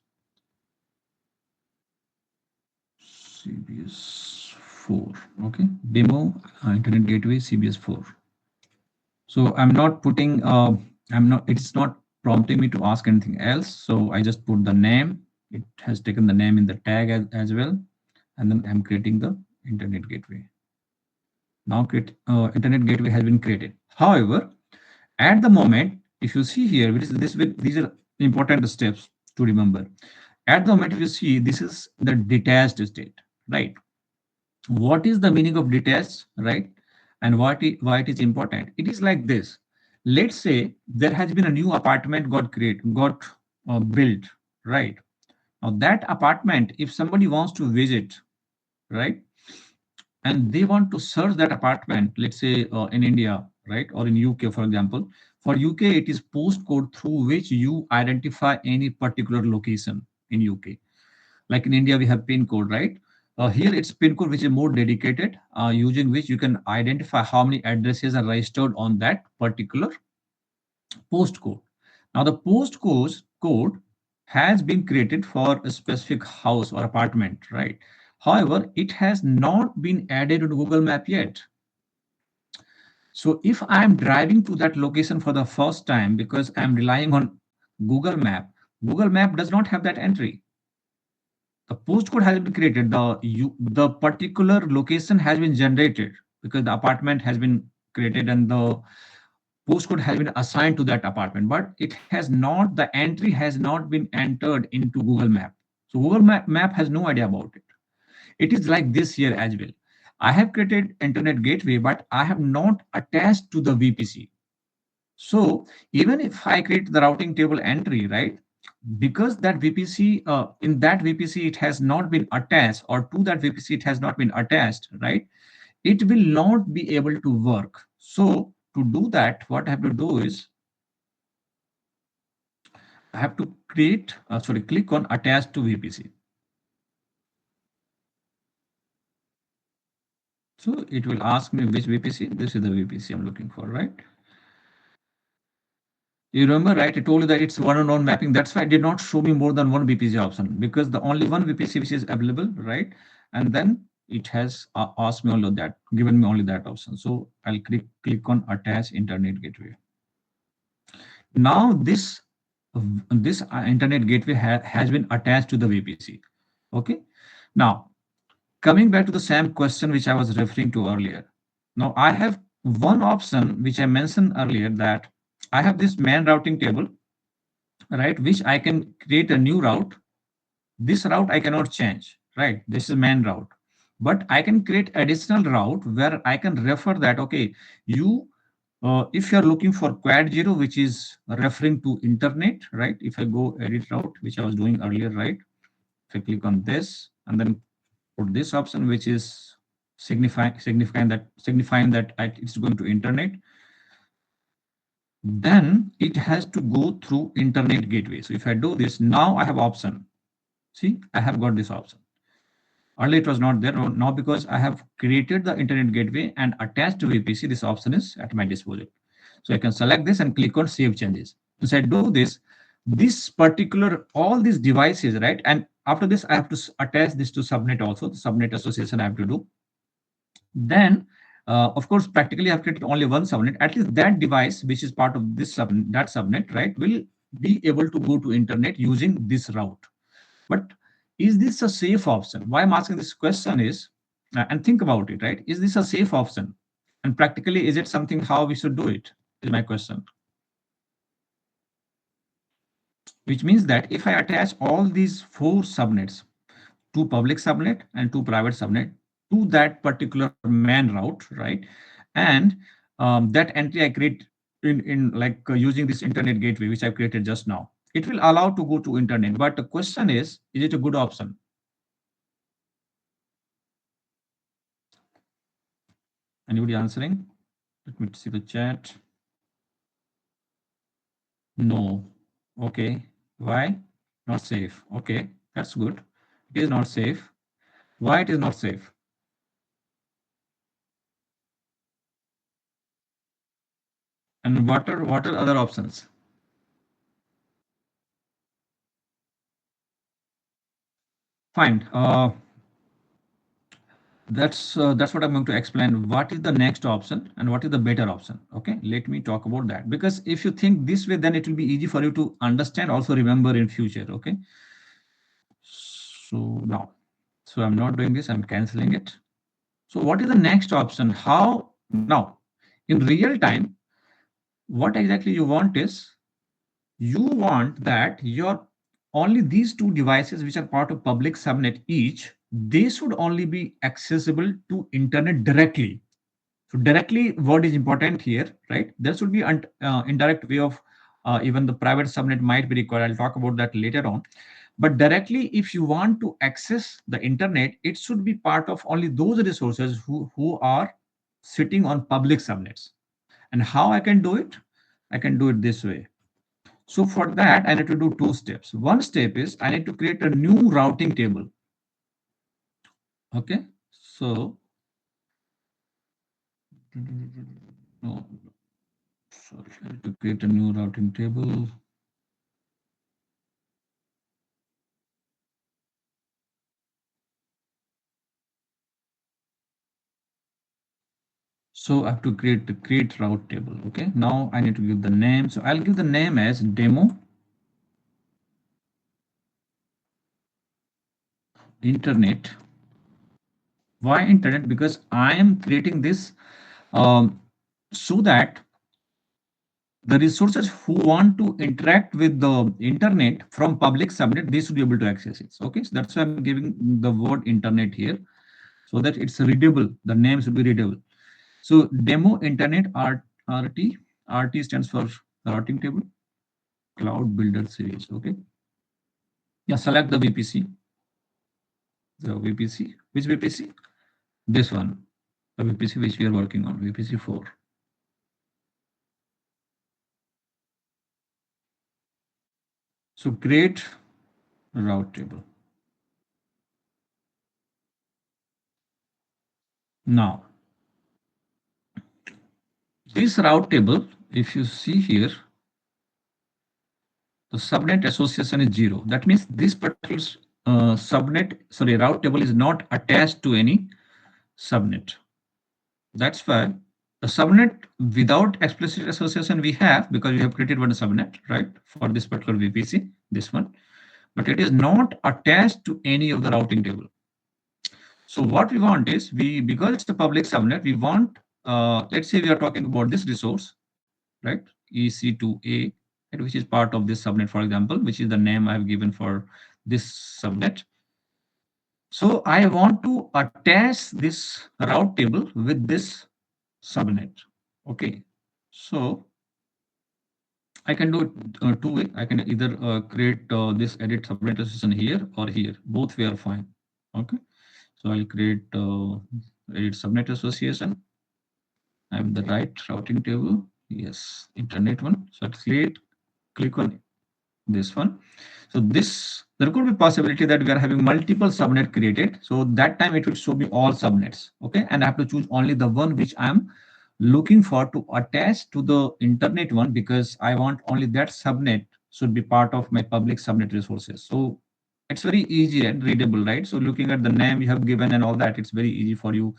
4. Okay, demo internet gateway CBS 4. So I'm not putting. I'm not. It's not prompting me to ask anything else. So I just put the name. It has taken the name in the tag as well, and then I'm creating the internet gateway. Now, internet gateway has been created. However, at the moment, if you see here, these are important steps to remember. At the moment, if you see, this is the detached state, right? What is the meaning of detached, right? And why it is important? It is like this. Let's say there has been a new apartment got built, right? Now that apartment, if somebody wants to visit, right, and they want to search that apartment, let's say in India, right, or in UK, for example. For UK, it is postcode through which you identify any particular location in UK. Like in India, we have pin code, right? Here it's pin code, which is more dedicated, using which you can identify how many addresses are registered on that particular postcode. Now, the postcode code has been created for a specific house or apartment, right? However, it has not been added to Google Map yet. So if I'm driving to that location for the first time because I'm relying on Google Map, Google Map does not have that entry. The postcode has been created, the particular location has been generated because the apartment has been created and the postcode has been assigned to that apartment, but it has not, the entry has not been entered into Google Map. So Google Map has no idea about it. It is like this here as well. I have created internet gateway, but I have not attached to the VPC. So even if I create the routing table entry, right, because that VPC, in that VPC, it has not been attached, or to that VPC, it has not been attached, right, it will not be able to work. So to do that, what I have to do is I have to click on attach to VPC. So it will ask me which VPC. This is the VPC I'm looking for, right? You remember, right? I told you that it's one-on-one mapping. That's why it did not show me more than one VPC option, because the only one VPC which is available, right? And then it has asked me only that, given me only that option. So I'll click on attach internet gateway. Now this internet gateway has been attached to the VPC. Okay. Now coming back to the same question which I was referring to earlier. Now I have one option which I mentioned earlier, that I have this main routing table, right, which I can create a new route. This route I cannot change, right? This is main route, but I can create additional route where I can refer that, okay, you, if you're looking for quad 0, which is referring to internet, right? If I go edit route, which I was doing earlier, right? If I click on this and then put this option, which is signifying that it's going to internet, then it has to go through internet gateway. So if I do this, now I have option. See, I have got this option. Earlier it was not there. Now because I have created the internet gateway and attached to VPC, this option is at my disposal. So I can select this and click on save changes. So I do this, this particular, all these devices, right? And after this, I have to attach this to subnet also, the subnet association I have to do. Then, of course, practically I've created only one subnet. At least that device, which is part of this subnet, that subnet, right, will be able to go to internet using this route. But is this a safe option? Why I'm asking this question is, and think about it, right? Is this a safe option? And practically, is it something how we should do it? Is my question. Which means that if I attach all these four subnets, two public subnet and two private subnet, to that particular main route, right? And that entry I create in like using this internet gateway, which I created just now, it will allow to go to internet. But the question is it a good option? Anybody answering? Let me see the chat. No. Okay. Why? Not safe. Okay, that's good. It is not safe. Why it is not safe? And what are other options? Fine. That's what I'm going to explain. What is the next option and what is the better option? Okay, let me talk about that, because if you think this way, then it will be easy for you to understand, also remember in future. Okay. So now, so I'm not doing this. I'm canceling it. So what is the next option? How now in real time? What exactly you want is, you want that your only these two devices which are part of public subnet each, they should only be accessible to internet directly. So directly, what is important here, right? There should be an indirect way of even the private subnet might be required. I'll talk about that later on. But directly, if you want to access the internet, it should be part of only those resources who are sitting on public subnets. And how I can do it? I can do it this way. So for that, I need to do two steps. One step is I need to create a new routing table. Okay. So, no, sorry, I need to create a new routing table. So I have to create route table. Okay. Now I need to give the name. So I'll give the name as demo internet. Why internet? Because I am creating this so that the resources who want to interact with the internet from public subnet, they should be able to access it. Okay, so that's why I'm giving the word internet here, so that it's readable. The name should be readable. So demo internet RT. RT stands for routing table, cloud builder series. Okay. Yeah, select the VPC. The VPC. Which VPC? This one. The VPC which we are working on, VPC 4. So create route table. Now This route table, if you see here, the subnet association is 0. That means this particular route table is not attached to any subnet. That's why the subnet without explicit association we have, because we have created one subnet, right, for this particular VPC, this one, but it is not attached to any of the routing table. So what we want is, because it's a public subnet, we want, let's say we are talking about this resource, right, EC2A, right, which is part of this subnet, for example, which is the name I have given for this subnet. So I want to attach this route table with this subnet. Okay. So I can do it two way. I can either create this edit subnet association here or here. Both way are fine. Okay. So I'll create edit subnet association. I have the right routing table. Yes, internet one. So I'll click on this one. So this, there could be possibility that we are having multiple subnet created. So that time it will show me all subnets. Okay. And I have to choose only the one which I'm looking for to attach to the internet one, because I want only that subnet should be part of my public subnet resources. So it's very easy and readable, right? So looking at the name you have given and all that, it's very easy for you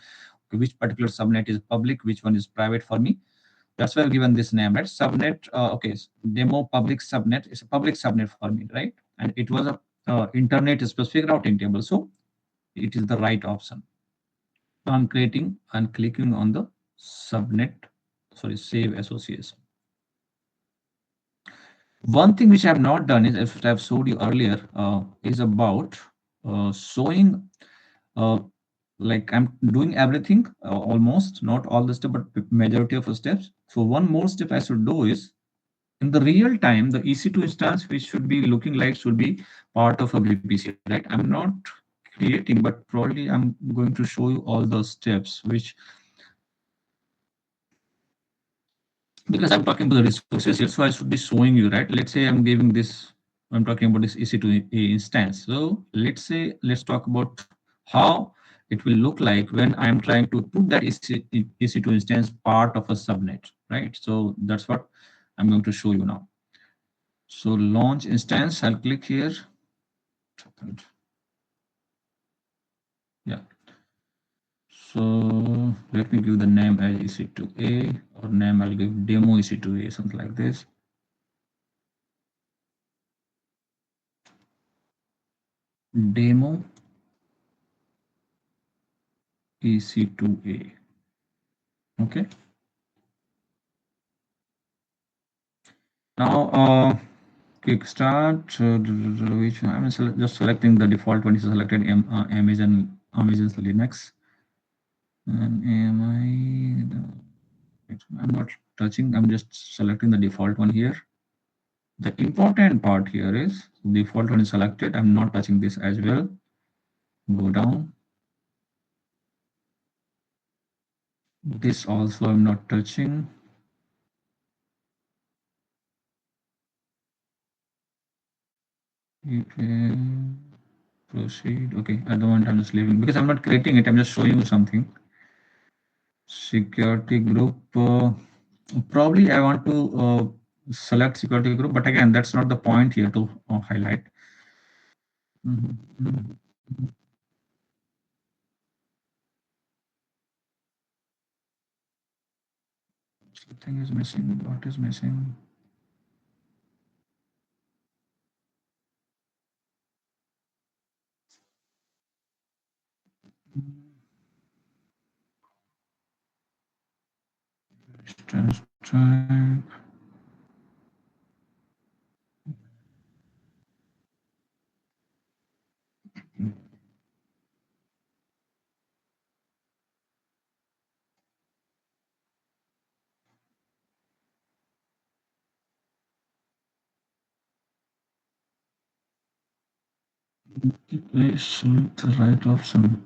which particular subnet is public, which one is private for me. That's why I've given this name, right? Subnet, okay, demo public subnet is a public subnet for me, right? And it was a internet specific routing table. So it is the right option. So I'm creating and clicking on the subnet, sorry, save association. One thing which I have not done is, if I've showed you earlier, is about showing, uh, like I'm doing everything, almost not all the steps, but majority of the steps. So one more step I should do is, in the real time, the EC2 instance, which should be looking like, should be part of a VPC, right? I'm not creating, but probably I'm going to show you all the steps, which, because I'm talking about the resources here, so I should be showing you, right? Let's say I'm giving this, I'm talking about this EC2 instance. So let's talk about how it will look like when I'm trying to put that EC2 instance part of a subnet, right? So that's what I'm going to show you now. So launch instance, I'll click here. Yeah. So let me give the name as EC2A, or name I'll give demo EC2A, something like this. Demo EC2A. Okay. Now, quick start. Which I'm just selecting the default one. Is selected Amazon's Linux, and AMI. I'm not touching. I'm just selecting the default one here. The important part here is the default one is selected. I'm not touching this as well. Go down. This also I'm not touching. Okay. Proceed. Okay. At the moment I'm just leaving because I'm not creating it. I'm just showing you something. Security group. Probably I want to select security group, but again, that's not the point here to highlight. Mhm. Something is missing. What is missing? Distance type. Please select the right option.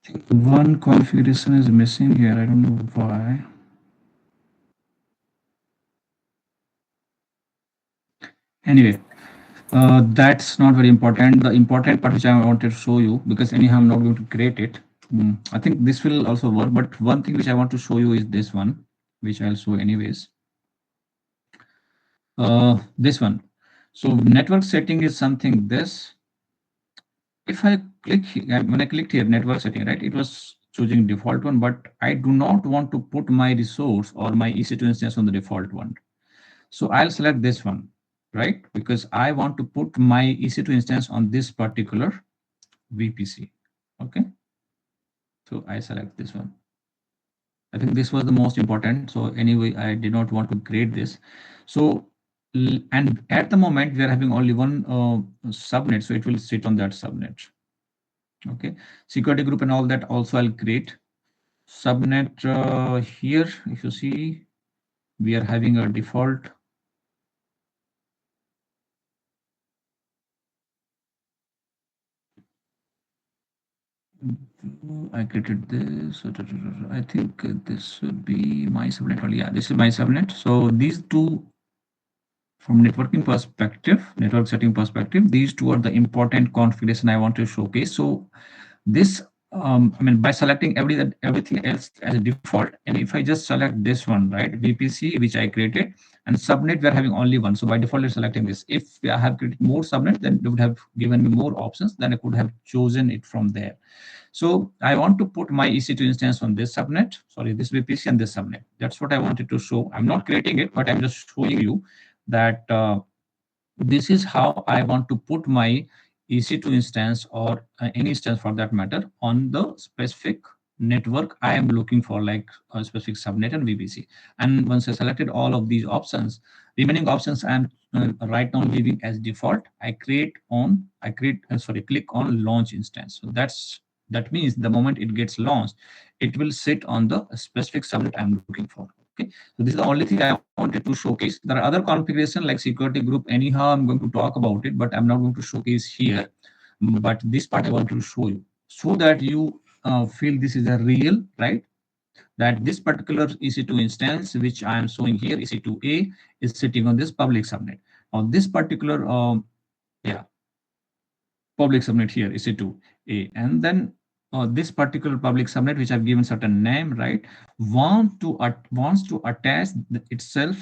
I think one configuration is missing here. I don't know why. Anyway, that's not very important. The important part which I wanted to show you, because anyhow I'm not going to create it. I think this will also work, but one thing which I want to show you is this one, which I'll show anyways. This one. So network setting is something this. If I click here, when I clicked here, network setting, right? It was choosing default one, but I do not want to put my resource or my EC2 instance on the default one. So I'll select this one, right? Because I want to put my EC2 instance on this particular VPC. Okay. So I select this one. I think this was the most important. So anyway, I did not want to create this. So, and at the moment we are having only one subnet. So it will sit on that subnet. Okay. Security group and all that also I'll create. Subnet here, if you see, we are having a default. I created this. I think this should be my subnet only. Yeah, this is my subnet. So these two, from networking perspective, network setting perspective, these two are the important configuration I want to showcase. So this, I mean, by selecting everything else as a default, and if I just select this one, right, VPC, which I created, and subnet, we're having only one. So by default, it's selecting this. If I have created more subnet, then it would have given me more options. Then I could have chosen it from there. So I want to put my EC2 instance on this subnet, sorry, this VPC and this subnet. That's what I wanted to show. I'm not creating it, but I'm just showing you that this is how I want to put my EC2 instance or any instance for that matter on the specific network I am looking for, like a specific subnet and VPC. And once I selected all of these options, remaining options I'm right now leaving as default. Click on launch instance. So that means the moment it gets launched, it will sit on the specific subnet I'm looking for. Okay, so this is the only thing I wanted to showcase. There are other configuration like security group. Anyhow, I'm going to talk about it, but I'm not going to showcase here. But this part I want to show you so that you feel this is a real, right? That this particular EC2 instance, which I am showing here, EC2A, is sitting on this public subnet. Now, this particular, yeah, public subnet here, EC2A, and then this particular public subnet, which I've given certain name, right, wants to attach itself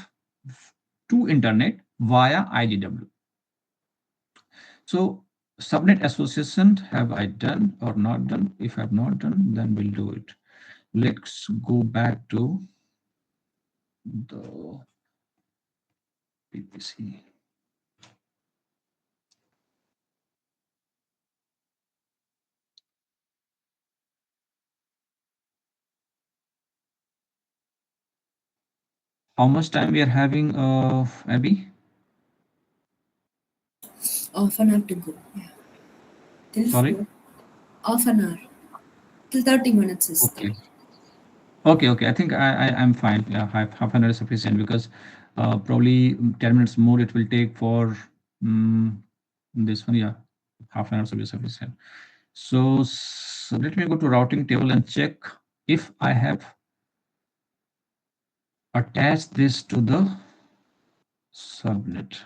to internet via IDW. So subnet association, have I done or not done? If I have not done, then we'll do it. Let's go back to the PPC. How much time we are having, Abby? Half an hour to go. Yeah. Till Sorry? 4. Half an hour. Till 30 minutes is there. Okay. Okay. I think I'm fine. Yeah, half an hour is sufficient because probably 10 minutes more it will take for this one. Yeah, half an hour should be sufficient. So let me go to routing table and check if I have attached this to the subnet.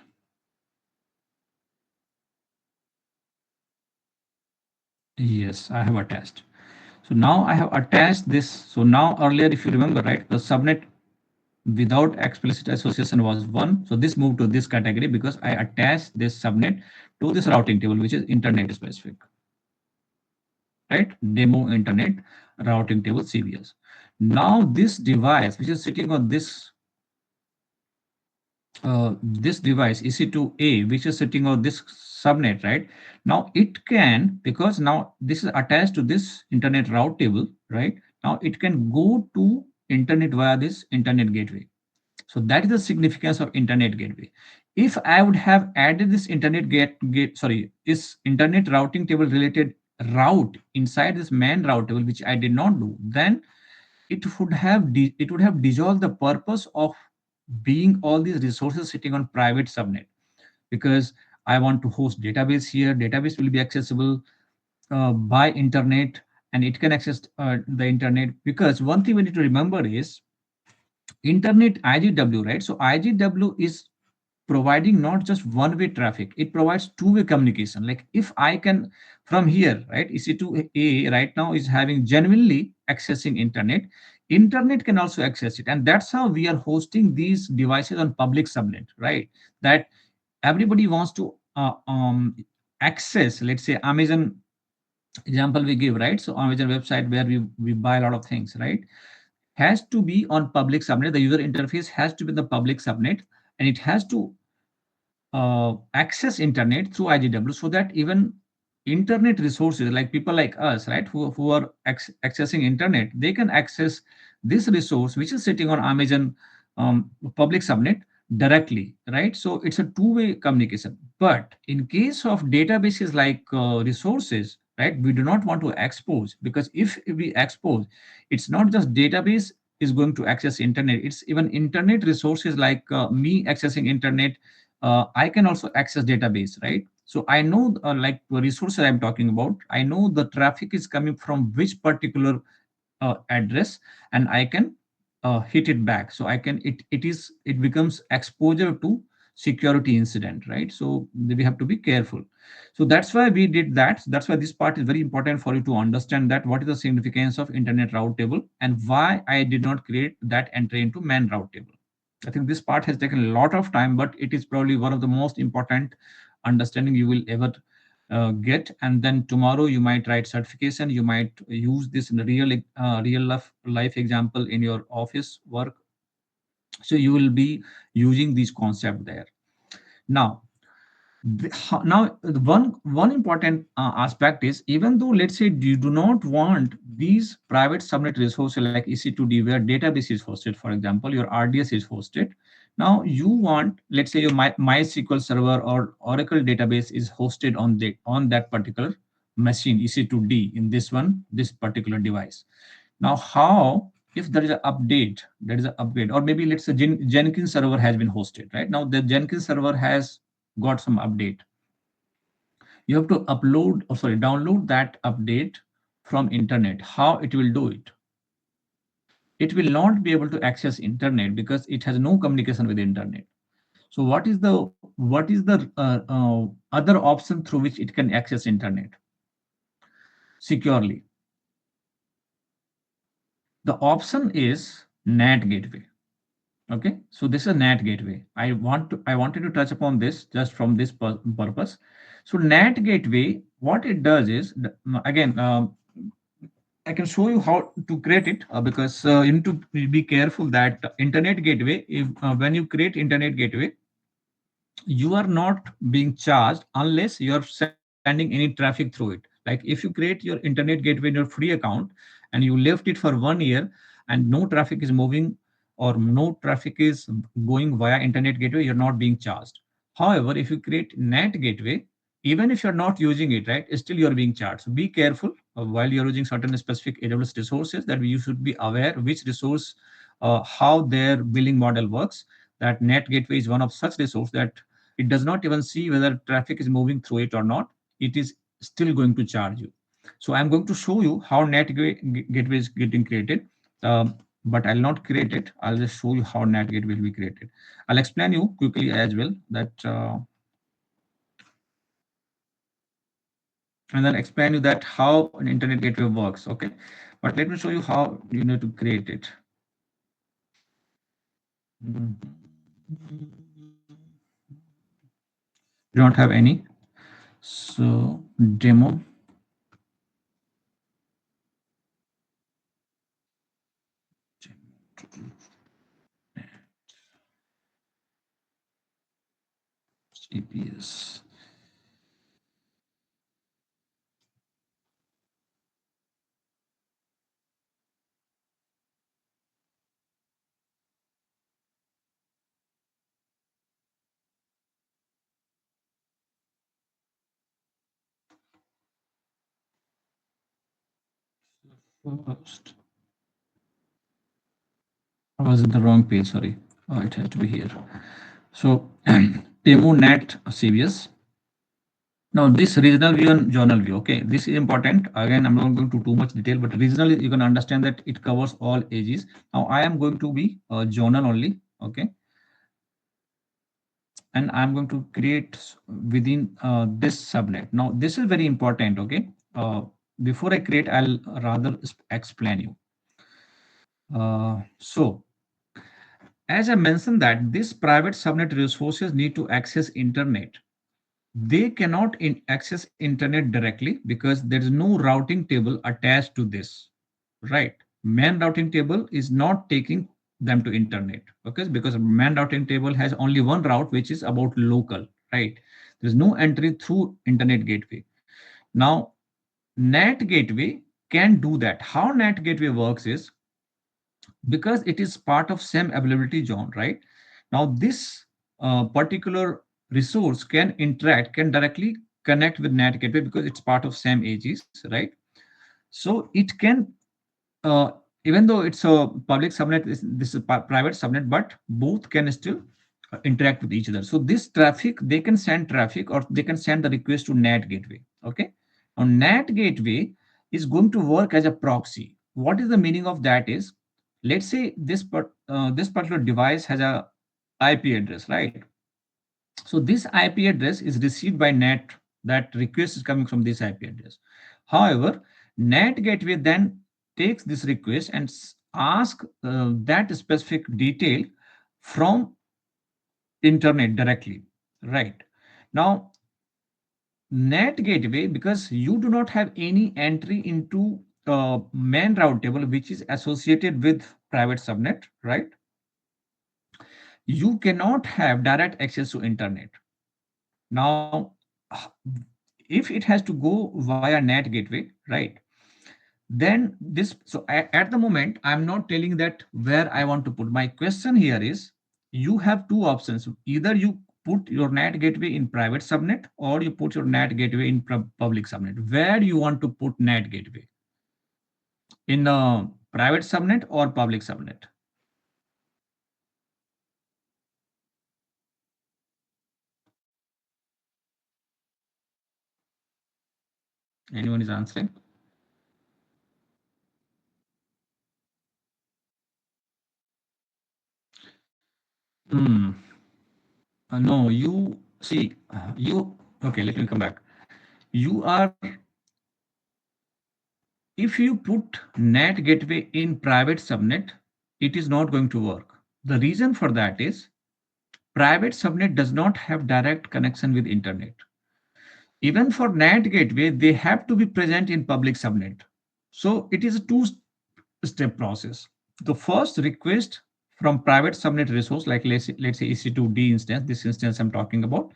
Yes, I have attached. So now I have attached this. So now earlier, if you remember, right, the subnet without explicit association was 1. So this moved to this category because I attached this subnet to this routing table, which is internet specific, right? Demo internet routing table CVS. Now this device, which is sitting on this device EC2A, which is sitting on this subnet, right? Now it can, because now this is attached to this internet route table, right? Now it can go to internet via this internet gateway. So that is the significance of internet gateway. If I would have added this this internet routing table related route inside this main route table, which I did not do, then it would have dissolved the purpose of being all these resources sitting on private subnet, because I want to host database here. Database will be accessible by internet, and it can access the internet, because one thing we need to remember is internet IGW, right? So IGW is providing not just one-way traffic, it provides two-way communication. Like if I can from here, right, EC2A right now is having genuinely accessing internet can also access it, and that's how we are hosting these devices on public subnet, right? That everybody wants to access, let's say Amazon example we give, right? So Amazon website where we buy a lot of things, right, has to be on public subnet. The user interface has to be the public subnet, and it has to access internet through IGW, so that even internet resources like people like us, right, who are accessing internet, they can access this resource which is sitting on Amazon public subnet directly, right? So it's a two-way communication. But in case of databases like resources, right, we do not want to expose, because if we expose, it's not just database is going to access internet, it's even internet resources like me accessing internet. I can also access database, right? So I know like the resources I'm talking about, I know the traffic is coming from which particular address, and I can hit it back. So I can it becomes exposure to security incident, right? So we have to be careful. So that's why we did that. That's why this part is very important for you to understand that what is the significance of internet route table and why I did not create that entry into man route table. I think this part has taken a lot of time, but it is probably one of the most important understanding you will ever get. And then tomorrow you might write certification, you might use this in a real life example in your office work. So you will be using these concept there. Now one important aspect is, even though let's say you do not want these private subnet resources like EC2D where database is hosted, for example your RDS is hosted. Now you want, let's say your MySQL server or Oracle database is hosted on that particular machine, EC2D, in this particular device. Now how, if there is an update, there is an upgrade, or maybe let's say Jenkins server has been hosted, right? Now the Jenkins server has got some update, you have to upload, or sorry, download that update from internet. How it will do it? It will not be able to access internet because it has no communication with the internet. So what is the other option through which it can access internet securely? The option is NAT gateway. Okay, so this is a NAT gateway. I wanted to touch upon this just from this purpose. So NAT gateway, what it does is, again, I can show you how to create it, because you need to be careful that internet gateway, if when you create internet gateway, you are not being charged unless you are sending any traffic through it. Like if you create your internet gateway in your free account and you left it for 1 year and no traffic is moving or no traffic is going via internet gateway, you're not being charged. However, if you create NAT gateway, even if you're not using it, right, still you're being charged. So be careful while you're using certain specific AWS resources, that you should be aware which resource, how their billing model works. That NAT gateway is one of such resource that it does not even see whether traffic is moving through it or not. It is still going to charge you. So I'm going to show you how gateway is getting created. But I'll not create it. I'll just show you how NAT gateway will be created. I'll explain you quickly as well that, and then explain you that how an internet gateway works. Okay, but let me show you how you need to create it. Mhm. We don't have any. So demo. CPS. First, I was in the wrong page. Sorry. Oh, it has to be here. So demo net CVS. Now, this regional view and journal view, okay, this is important. Again, I'm not going to too much detail, but regional, you can understand that it covers all ages. Now, I am going to be journal only, okay, and I'm going to create within this subnet. Now, this is very important, okay. Before I create, I'll rather explain you. So, as I mentioned that this private subnet resources need to access internet. They cannot access internet directly because there is no routing table attached to this, right? Man routing table is not taking them to internet, okay? Because man routing table has only one route, which is about local, right? There's no entry through internet gateway. Now, NAT gateway can do that. How NAT gateway works is because it is part of same availability zone, right? Now, this particular resource can interact, can directly connect with NAT gateway because it's part of same ages, right? So it can, uh, even though it's a public subnet, this is a private subnet, but both can still interact with each other. So this traffic, they can send traffic or they can send the request to NAT gateway. Okay. Now NAT gateway is going to work as a proxy. What is the meaning of that is, let's say this particular device has a IP address, right? So this IP address is received by NAT. That request is coming from this IP address. However, NAT gateway then takes this request and asks that specific detail from internet directly. Right. Now, NAT gateway, because you do not have any entry into main route table, which is associated with private subnet, right? You cannot have direct access to internet. Now, if it has to go via NAT gateway, right? Then this, so at the moment, I'm not telling that where I want to put. My question here is, you have two options. Either you put your NAT gateway in private subnet or you put your NAT gateway in public subnet. Where do you want to put NAT gateway? In a private subnet or public subnet? Anyone is answering? Hmm. No, you see, okay, let me come back. You are, if you put NAT gateway in private subnet, it is not going to work. The reason for that is private subnet does not have direct connection with internet. Even for NAT gateway, they have to be present in public subnet. So it is a two-step process. The first request from private subnet resource, like let's say EC2D instance, this instance I'm talking about,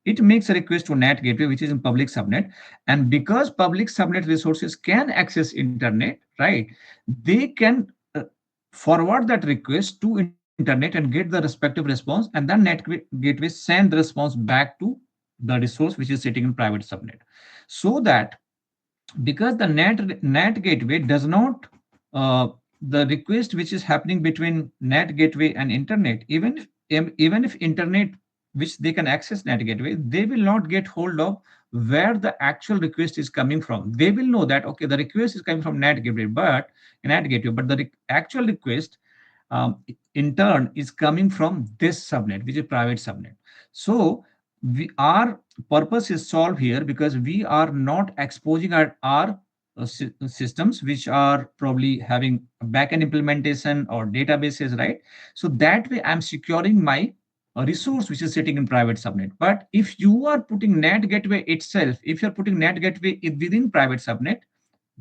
it makes a request to NAT gateway, which is in public subnet. And because public subnet resources can access internet, right, they can forward that request to internet and get the respective response, and then NAT gateway send the response back to the resource which is sitting in private subnet. So that because the NAT gateway does not, the request which is happening between NAT gateway and internet, even if internet, which they can access NAT gateway, they will not get hold of where the actual request is coming from. They will know that okay, the request is coming from NAT gateway, but the actual request, in turn, is coming from this subnet, which is private subnet. So our purpose is solved here because we are not exposing our systems which are probably having a backend implementation or databases, right? So that way I'm securing my resource which is sitting in private subnet. But if you are putting NAT gateway itself, if you're putting NAT gateway within private subnet,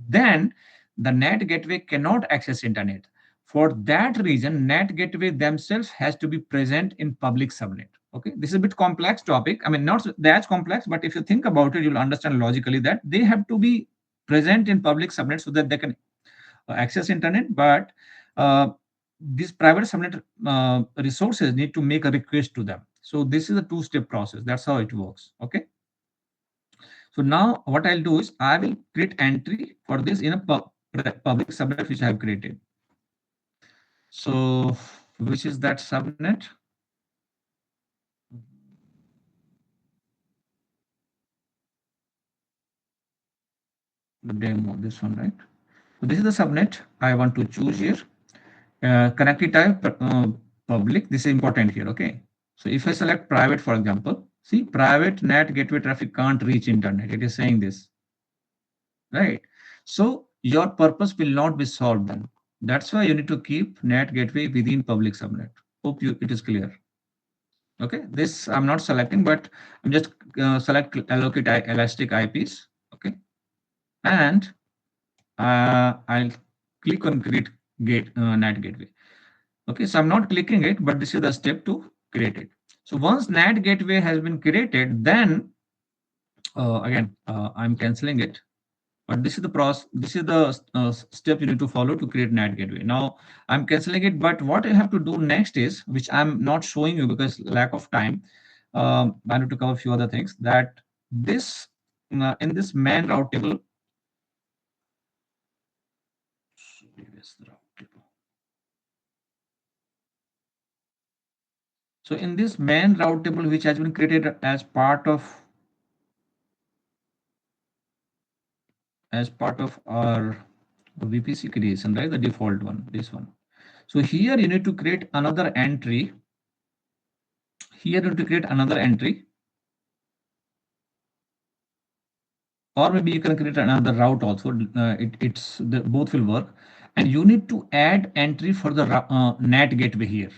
then the NAT gateway cannot access internet. For that reason, NAT gateway themselves has to be present in public subnet. Okay, this is a bit complex topic. I mean, not that complex, but if you think about it, you'll understand logically that they have to be present in public subnet so that they can access internet. But these private subnet resources need to make a request to them. So this is a two-step process. That's how it works. Okay. So now what I'll do is I will create entry for this in a public subnet which I have created. So which is that subnet? demo, this one, right? So this is the subnet I want to choose here. Connectivity type public. This is important here. Okay. So if I select private, for example, see private NAT gateway traffic can't reach internet. It is saying this, right? So your purpose will not be solved then. That's why you need to keep NAT gateway within public subnet. Hope you it is clear. Okay. This I'm not selecting, but I'm just select allocate elastic IPs. Okay. And I'll click on create NAT gateway. Okay, so I'm not clicking it, but this is the step to create it. So once NAT gateway has been created, then again I'm canceling it. But this is the process. This is the step you need to follow to create NAT gateway. Now I'm canceling it, but what I have to do next is, which I'm not showing you because lack of time. I need to cover a few other things. That this in this man route table. So in this main route table, which has been created as part of our VPC creation, right? The default one, this one. So here you need to create another entry. Here you need to create another entry, or maybe you can create another route also. Both will work, and you need to add entry for the NAT gateway here,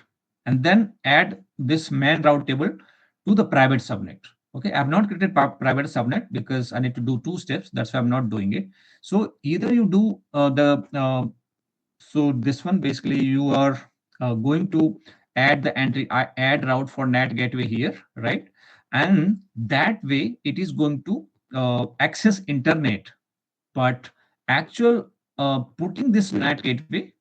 and then add this main route table to the private subnet. Okay, I have not created private subnet because I need to do two steps. That's why I'm not doing it. So either you do so this one basically you are going to add the entry add route for NAT gateway here, right? And that way it is going to access internet, but actual putting this NAT gateway,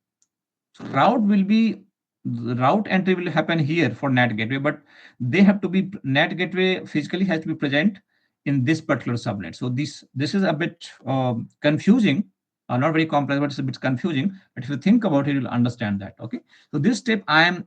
so route will be the route entry will happen here for NAT gateway, but they have to be NAT gateway physically has to be present in this particular subnet. So this is a bit confusing, not very complex, but it's a bit confusing. But if you think about it, you'll understand that. Okay. So this step I am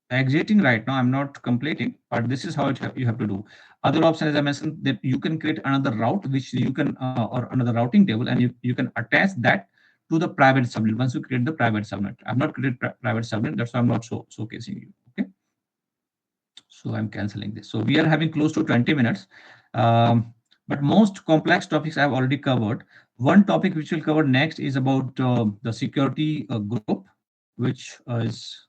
exiting right now. I'm not completing, but this is how you have to do. Other option, as I mentioned, that you can create another route, which you can or another routing table, and you can attach that to the private subnet once you create the private subnet. I've not created private subnet, that's why I'm not showcasing you. Okay, so I'm canceling this. So we are having close to 20 minutes, but most complex topics I've already covered. One topic which we'll cover next is about the security group, which is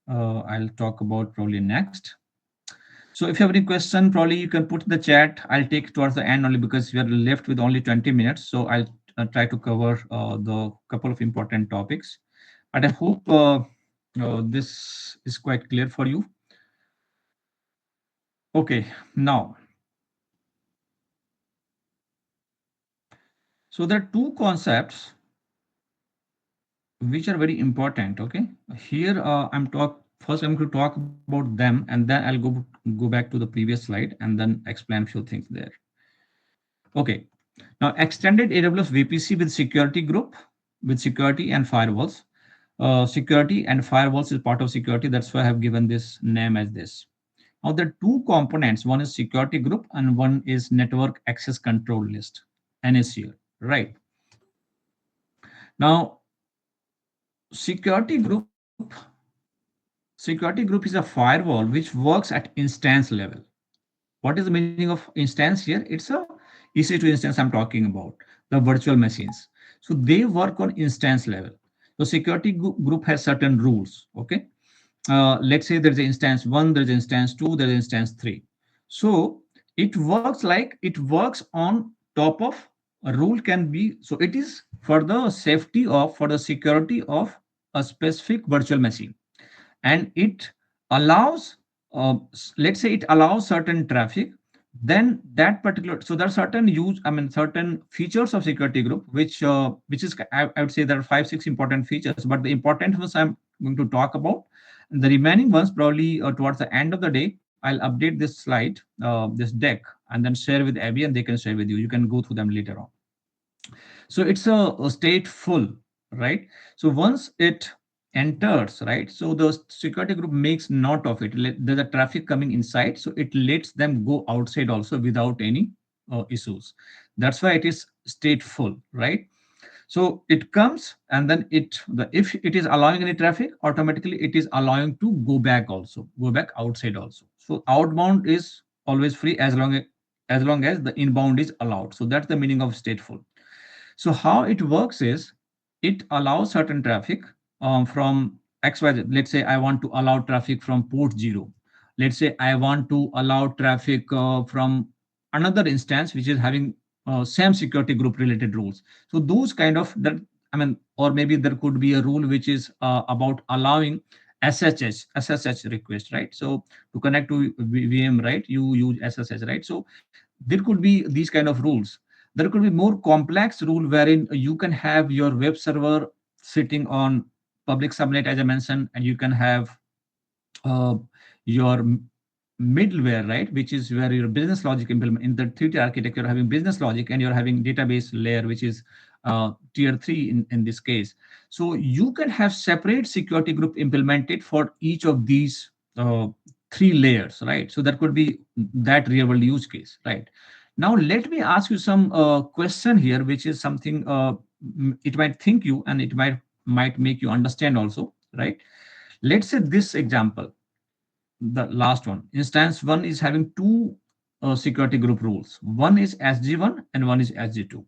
I'll talk about probably next. So if you have any question, probably you can put in the chat. I'll take towards the end only because we are left with only 20 minutes. So I'll try to cover the couple of important topics. But I hope this is quite clear for you. Okay, now, so there are two concepts which are very important. Okay, here first I'm going to talk about them, and then I'll go back to the previous slide and then explain a few things there. Okay, now extended AWS VPC with security group, with security and firewalls. Security and firewalls is part of security. That's why I have given this name as this. Now there are two components. One is security group and one is network access control list, NACL, right? Now security group, security group is a firewall which works at instance level. What is the meaning of instance here? It's a EC2 instance I'm talking about, the virtual machines. So they work on instance level. So security group has certain rules. Okay. Let's say there's instance one, there's instance two, there's instance three. So it works on top of a rule can be, so it is for the safety of, for the security of a specific virtual machine. And it allows let's say it allows certain traffic, then that particular, so there are certain certain features of security group which is I would say there are 5-6 important features, but the important ones I'm going to talk about. The remaining ones probably towards the end of the day I'll update this slide, this deck, and then share with Abby and they can share with you. You can go through them later on. So it's a stateful, right? So once it enters, right, so the security group makes note of it. There's a traffic coming inside, so it lets them go outside also without any issues. That's why it is stateful, right? So it comes and then if it is allowing any traffic, automatically it is allowing to go back outside also. So outbound is always free as long as the inbound is allowed. So that's the meaning of stateful. So how it works is it allows certain traffic from XYZ. Let's say I want to allow traffic from port 0. Let's say I want to allow traffic from another instance which is having same security group related rules. So those kind of that, I mean, or maybe there could be a rule which is about allowing SSH request, right? So to connect to VM, right, you use SSH, right? So there could be these kind of rules. There could be more complex rule wherein you can have your web server sitting on public subnet, as I mentioned, and you can have uh, your middleware, right, which is where your business logic implement in the 3 architecture. You're having business logic and you're having database layer, which is tier 3 in this case. So you can have separate security group implemented for each of these 3 layers, right? So that could be that real world use case, right? Now let me ask you some question here, which is something it might think you and it might make you understand also, right? Let's say this example, the last one. Instance 1 is having two security group rules. One is SG1 and one is SG2.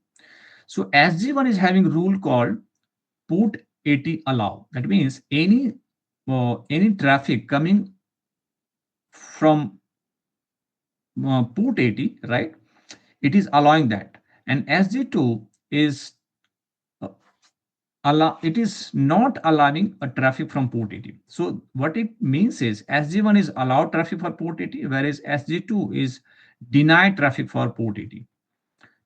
So SG1 is having rule called port 80 allow. That means any traffic coming from port 80, right? It is allowing that. And SG2 is uh, it is not allowing a traffic from port 80. So what it means is SG1 is allowed traffic for port 80, whereas SG2 is denied traffic for port 80.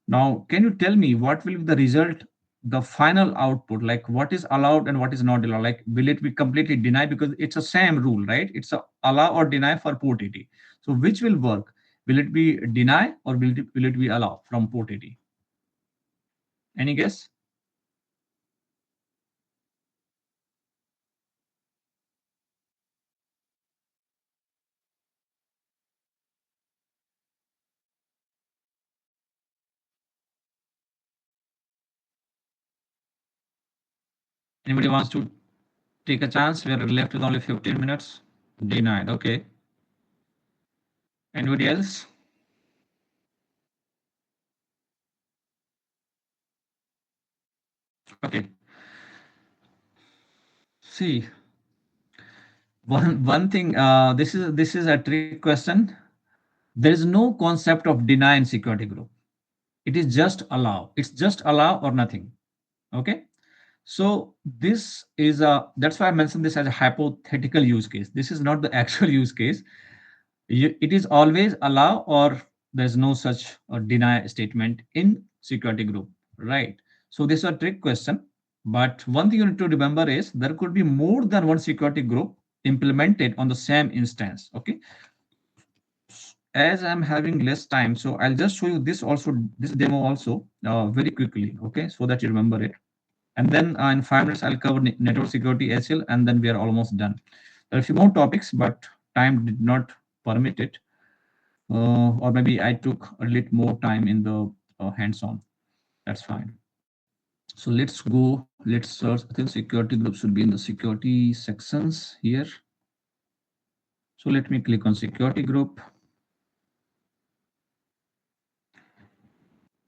Now, can you tell me what will be the result, the final output, like what is allowed and what is not allowed? Like, will it be completely denied because it's a same rule, right? It's a allow or deny for port 80. So which will work? Will it be deny or will it be allow from port 80? Any guess? Anybody wants to take a chance? We are left with only 15 minutes. Denied. Okay. Anybody else? Okay. See, one thing. This is a trick question. There is no concept of deny in security group. It is just allow. It's just allow or nothing. Okay. So this is a, that's why I mentioned this as a hypothetical use case. This is not the actual use case. It is always allow or there's no such deny statement in security group, right? So this is a trick question. But one thing you need to remember is there could be more than one security group implemented on the same instance. Okay. As I'm having less time, so I'll just show you this also, this demo also very quickly, okay, so that you remember it. And then in 5 minutes, I'll cover network security ACL, and then we are almost done. There are a few more topics, but time did not permit it, or maybe I took a little more time in the hands-on. That's fine. So let's go. Let's search. I think security group should be in the security sections here. So let me click on security group.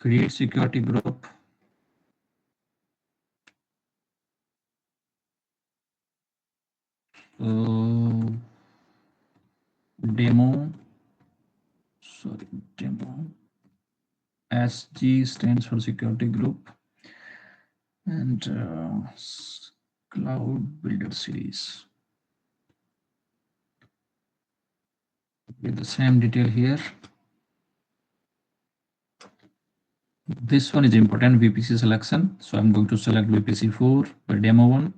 Create security group. Uh, demo, sorry, demo. SG stands for security group, and cloud builder series with the same detail here. This one is important, VPC selection. So I'm going to select VPC 4 for demo one.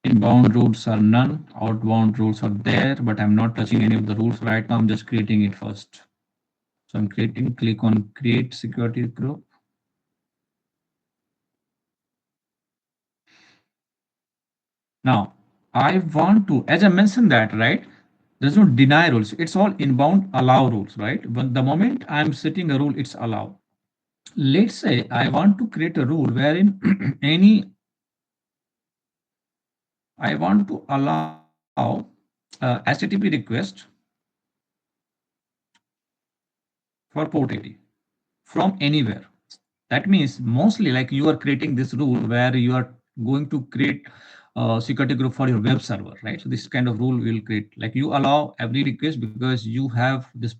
Inbound rules are none, outbound rules are there, but I'm not touching any of the rules right now. I'm just creating it first. So I'm creating, click on create security group. Now I want to, as I mentioned that, right? There's no deny rules. It's all inbound allow rules, right? When the moment I'm setting a rule, it's allow. Let's say I want to create a rule wherein any I want to allow HTTP request for port 80 from anywhere. That means mostly like you are creating this rule where you are going to create a security group for your web server, right? So this kind of rule will create like you allow every request because you have this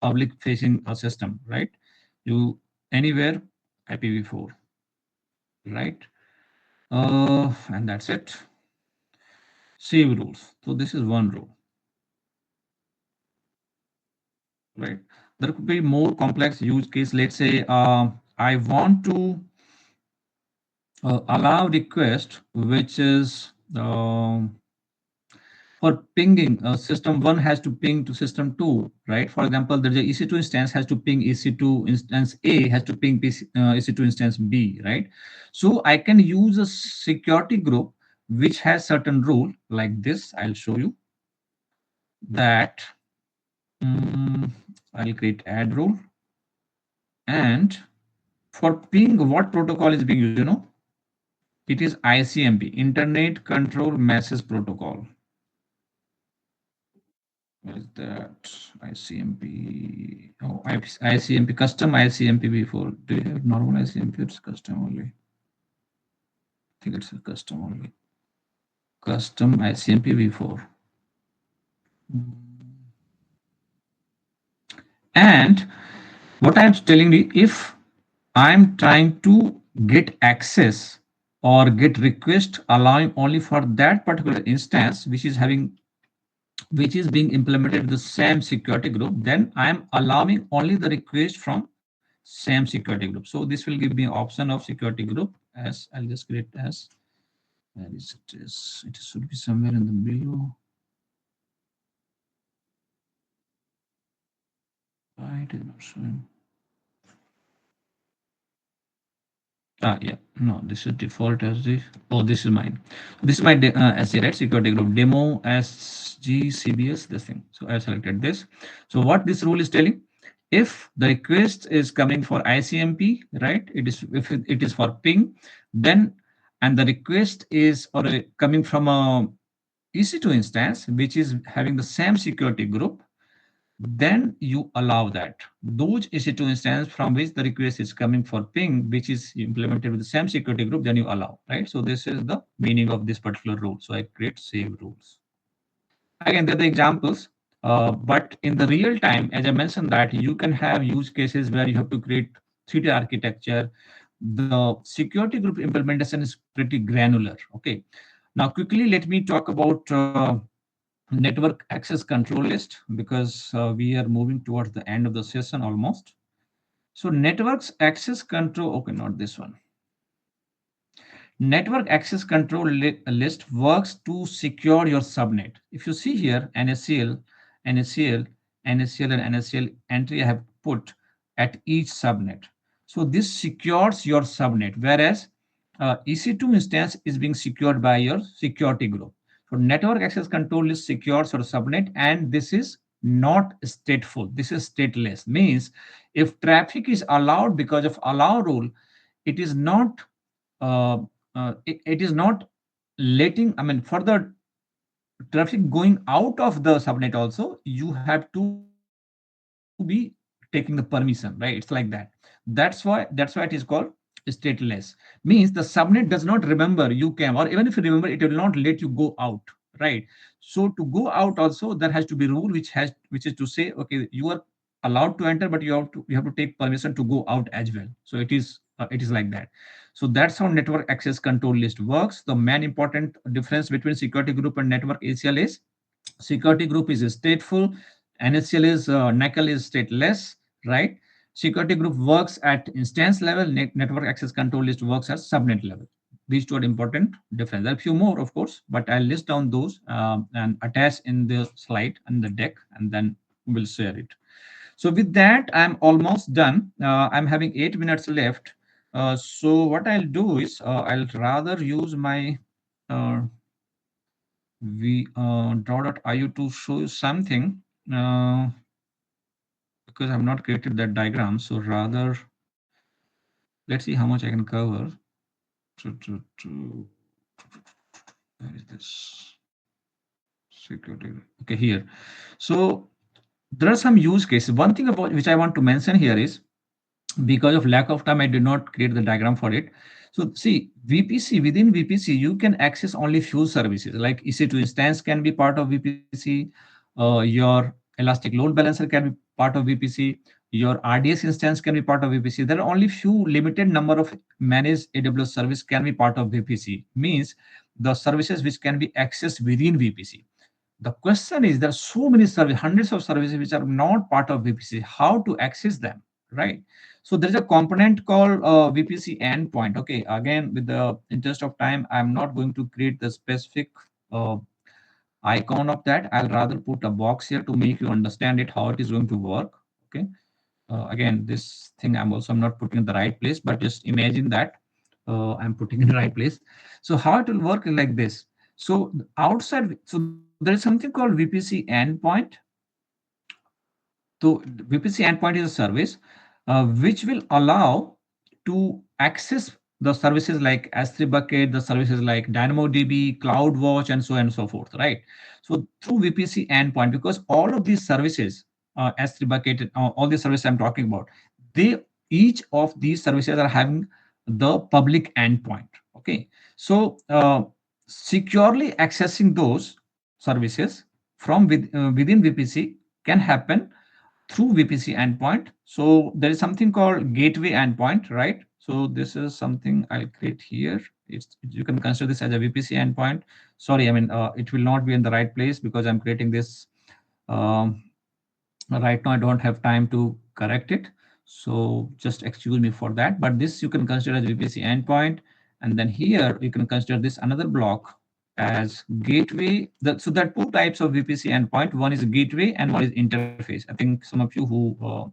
public facing system, right? You anywhere IPv4, right? And that's it. Save rules. So this is one rule, right? There could be more complex use case. Let's say I want to allow request which is for pinging system 1 has to ping to system 2, right? For example, there's a EC2 instance has to ping EC2 instance A has to ping EC2 instance B, right? So I can use a security group which has certain rule like this. I'll show you that. mm, I'll create add rule, and for ping, what protocol is being used? It is ICMP, Internet Control Message Protocol. What is that? ICMP. Oh, ICMP, custom ICMP before. Do you have normal ICMP? It's custom only. I think it's a custom only. Custom ICMP before. And what I'm telling you, if I'm trying to get access or get request allowing only for that particular instance, which is being implemented with the same security group, then I am allowing only the request from same security group. So this will give me option of security group as I'll just create as where is it is it should be somewhere in the below. Why it is not showing? Yeah, no, this is default as the, oh, this is mine. This is my SC, right? Security group demo SGCBS, this thing. So I selected this. So what this rule is telling, if the request is coming for ICMP, right? It is, if it is for ping, then, and the request is or coming from a EC2 instance, which is having the same security group, then you allow that. Those EC2 instance from which the request is coming for ping, which is implemented with the same security group, then you allow, right? So this is the meaning of this particular rule. So I create save rules. Again, they're the examples. But in the real time, as I mentioned, that you can have use cases where you have to create 3D architecture. The security group implementation is pretty granular. Okay. Now, quickly, let me talk about network access control list because we are moving towards the end of the session almost. So networks access control, okay, not this one. Network access control list works to secure your subnet. If you see here, NACL, NACL, NACL, and NACL entry I have put at each subnet. So this secures your subnet, whereas EC2 instance is being secured by your security group. So network access control list secures your subnet, and this is not stateful. This is stateless. Means if traffic is allowed because of allow rule, it is not uh, it is not letting, I mean, for the traffic going out of the subnet also, you have to be taking the permission, right? It's like that. That's why it is called stateless. Means the subnet does not remember you came, or even if you remember, it will not let you go out, right? So to go out also, there has to be rule which is to say, okay, you are allowed to enter, but you have to take permission to go out as well. So it is like that. So that's how network access control list works. The main important difference between security group and network ACL is security group is stateful, NACL is NACL is stateless, right? Security group works at instance level, network access control list works at subnet level. These two are important difference. There are a few more, of course, but I'll list down those and attach in the slide and the deck, and then we'll share it. So with that, I'm almost done. I'm having 8 minutes left. So what I'll do is I'll rather use my uh, draw.io to show you something, uh, because I've not created that diagram. So rather, let's see how much I can cover. Where is this security? Okay, here. So there are some use cases. One thing about which I want to mention here is, because of lack of time, I did not create the diagram for it. So see, VPC, within VPC, you can access only few services, like EC2 instance can be part of VPC, your Elastic Load Balancer can be part of VPC, your RDS instance can be part of VPC. There are only few limited number of managed AWS service can be part of VPC, means the services which can be accessed within VPC. The question is, there are so many services, hundreds of services which are not part of VPC. How to access them, right? So there is a component called VPC endpoint. Okay, again, with the interest of time, I'm not going to create the specific uh, icon of that. I'll rather put a box here to make you understand it, how it is going to work. Okay. Again, this thing I'm not putting in the right place, but just imagine that I'm putting in the right place. So how it will work is like this. So outside, so there is something called VPC endpoint. So VPC endpoint is a service which will allow to access the services like S3 bucket, the services like DynamoDB, CloudWatch, and so on and so forth, right? So through VPC endpoint, because all of these services, S3 bucket, all the services I'm talking about, they each of these services are having the public endpoint. Okay, so securely accessing those services from within VPC can happen through VPC endpoint. So there is something called gateway endpoint, right? So this is something I'll create here. You can consider this as a VPC endpoint. Sorry, I mean, it will not be in the right place because I'm creating this. Um, right now I don't have time to correct it, so just excuse me for that. But this you can consider as VPC endpoint, and then here you can consider this another block as gateway. So there are two types of VPC endpoint. One is gateway and one is interface. I think some of you who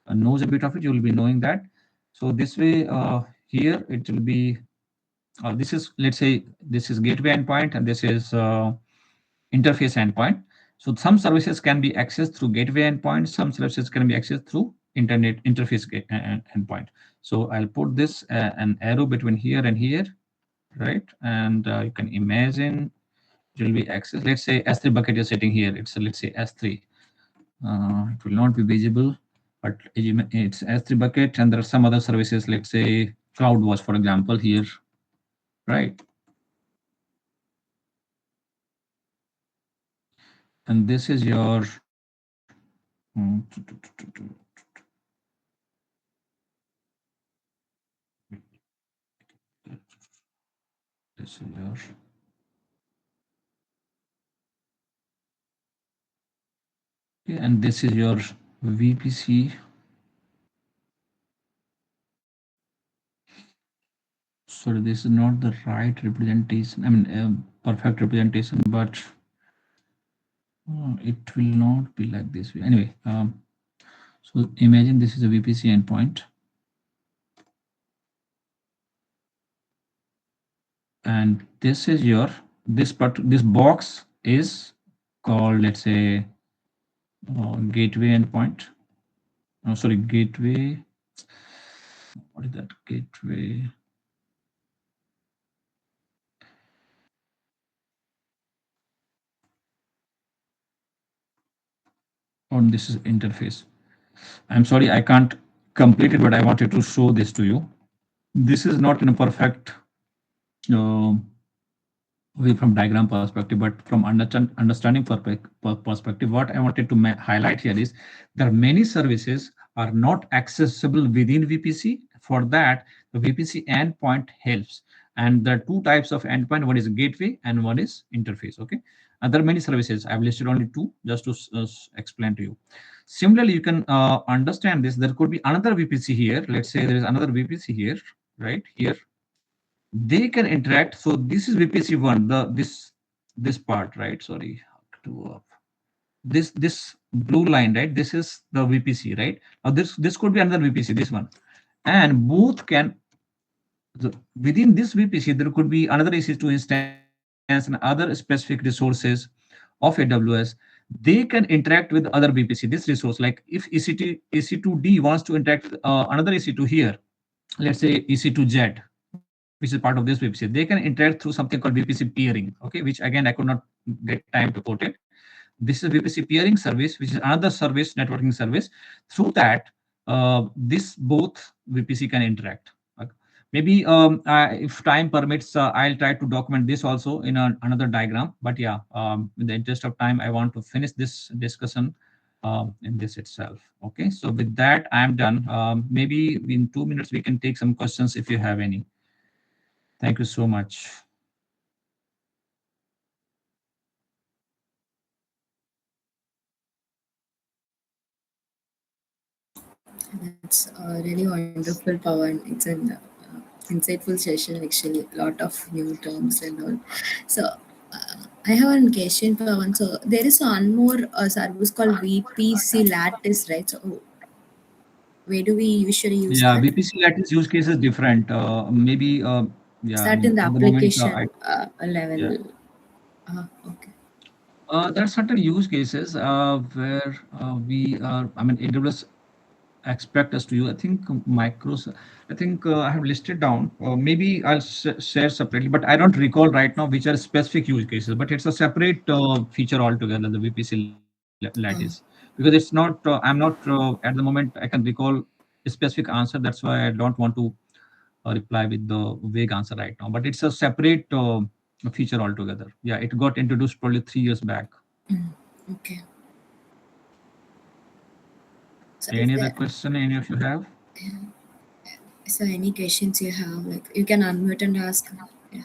knows a bit of it, you will be knowing that. So this way, here it will be, this is, let's say this is gateway endpoint and this is interface endpoint. So some services can be accessed through gateway endpoint, some services can be accessed through internet interface endpoint. So I'll put this an arrow between here and here, right? And you can imagine it will be accessed. Let's say S3 bucket is sitting here. It's let's say S3. It will not be visible, but it's S3 bucket, and there are some other services. Let's say CloudWatch, for example, here, right? And this is your this is your okay, and this is your VPC. Sorry, this is not the right representation. I mean, perfect representation, but it will not be like this way. Anyway, so imagine this is a VPC endpoint, and this is your this box is called, let's say, gateway endpoint. Oh, sorry, gateway. What is that? Gateway. Oh, this is interface. I'm sorry, I can't complete it, but I wanted to show this to you. This is not in a perfect uh, way from diagram perspective, but from understanding perspective, what I wanted to highlight here is there are many services are not accessible within VPC. For that, the VPC endpoint helps. And there are two types of endpoint. One is gateway and one is interface. Okay. And there are many services. I've listed only two just to explain to you. Similarly, you can understand this. There could be another VPC here. Let's say there is another VPC here, right here. They can interact. So this is VPC1, this part, right? Sorry, this blue line, right? This is the VPC, right? Now this could be another VPC, this one, and both can within this VPC there could be another EC2 instance, and other specific resources of AWS, they can interact with other VPC. This resource, like if EC2D wants to interact with another EC2 here, let's say EC2Z, which is part of this VPC, they can interact through something called VPC peering. Okay, which again I could not get time to quote it. This is a VPC peering service, which is another service, networking service. Through that, this both VPC can interact. Okay. Maybe if time permits, I'll try to document this also in another diagram. But yeah, in the interest of time, I want to finish this discussion in this itself. Okay, so with that, I'm done. Maybe in 2 minutes we can take some questions if you have any. Thank you so much. That's really wonderful, Pawan. It's an insightful session, actually. A lot of new terms and all. So, I have one question, Pawan. So, there is one more service called VPC Lattice, right? So, where do we usually use Yeah, that? VPC lattice use case is different. Maybe, Is yeah, I that in mean, the at the moment, application yeah. level? Okay. There are certain use cases where we are, I mean, AWS expect us to use. I think micros, I think I have listed down. Maybe I'll share separately, but I don't recall right now which are specific use cases. But it's a separate feature altogether, the VPC lattice, because it's not. I'm not at the moment. I can recall a specific answer. That's why I don't want to reply with the vague answer right now. But it's a separate feature altogether. Yeah, it got introduced probably 3 years back. Okay. So, Any other question any of you have? any questions you have, like you can unmute and ask. Yeah.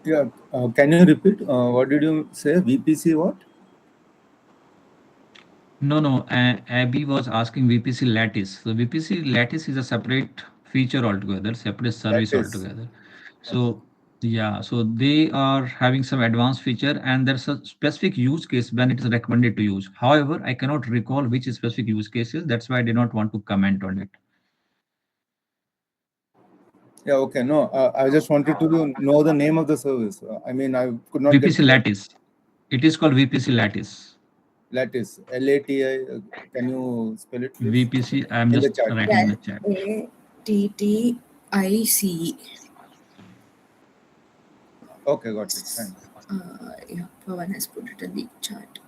Yeah, can you repeat? What did you say? VPC what? No, no. Abby was asking VPC lattice. So VPC lattice is a separate feature altogether, separate That service is. altogether. Okay. So yeah, so they are having some advanced feature, and there's a specific use case when it is recommended to use. However, I cannot recall which specific use cases. That's why I did not want to comment on it. Yeah, okay. No, I just wanted to know the name of the service. I mean, I could not get VPC lattice. It is called VPC lattice. Lattice. LATI. Can you spell it, please? VPC. I'm In the just chat. writing in Yeah. the chat. ATTIC. Okay, got it. Thanks. Yeah, Pawan has put it in the chat.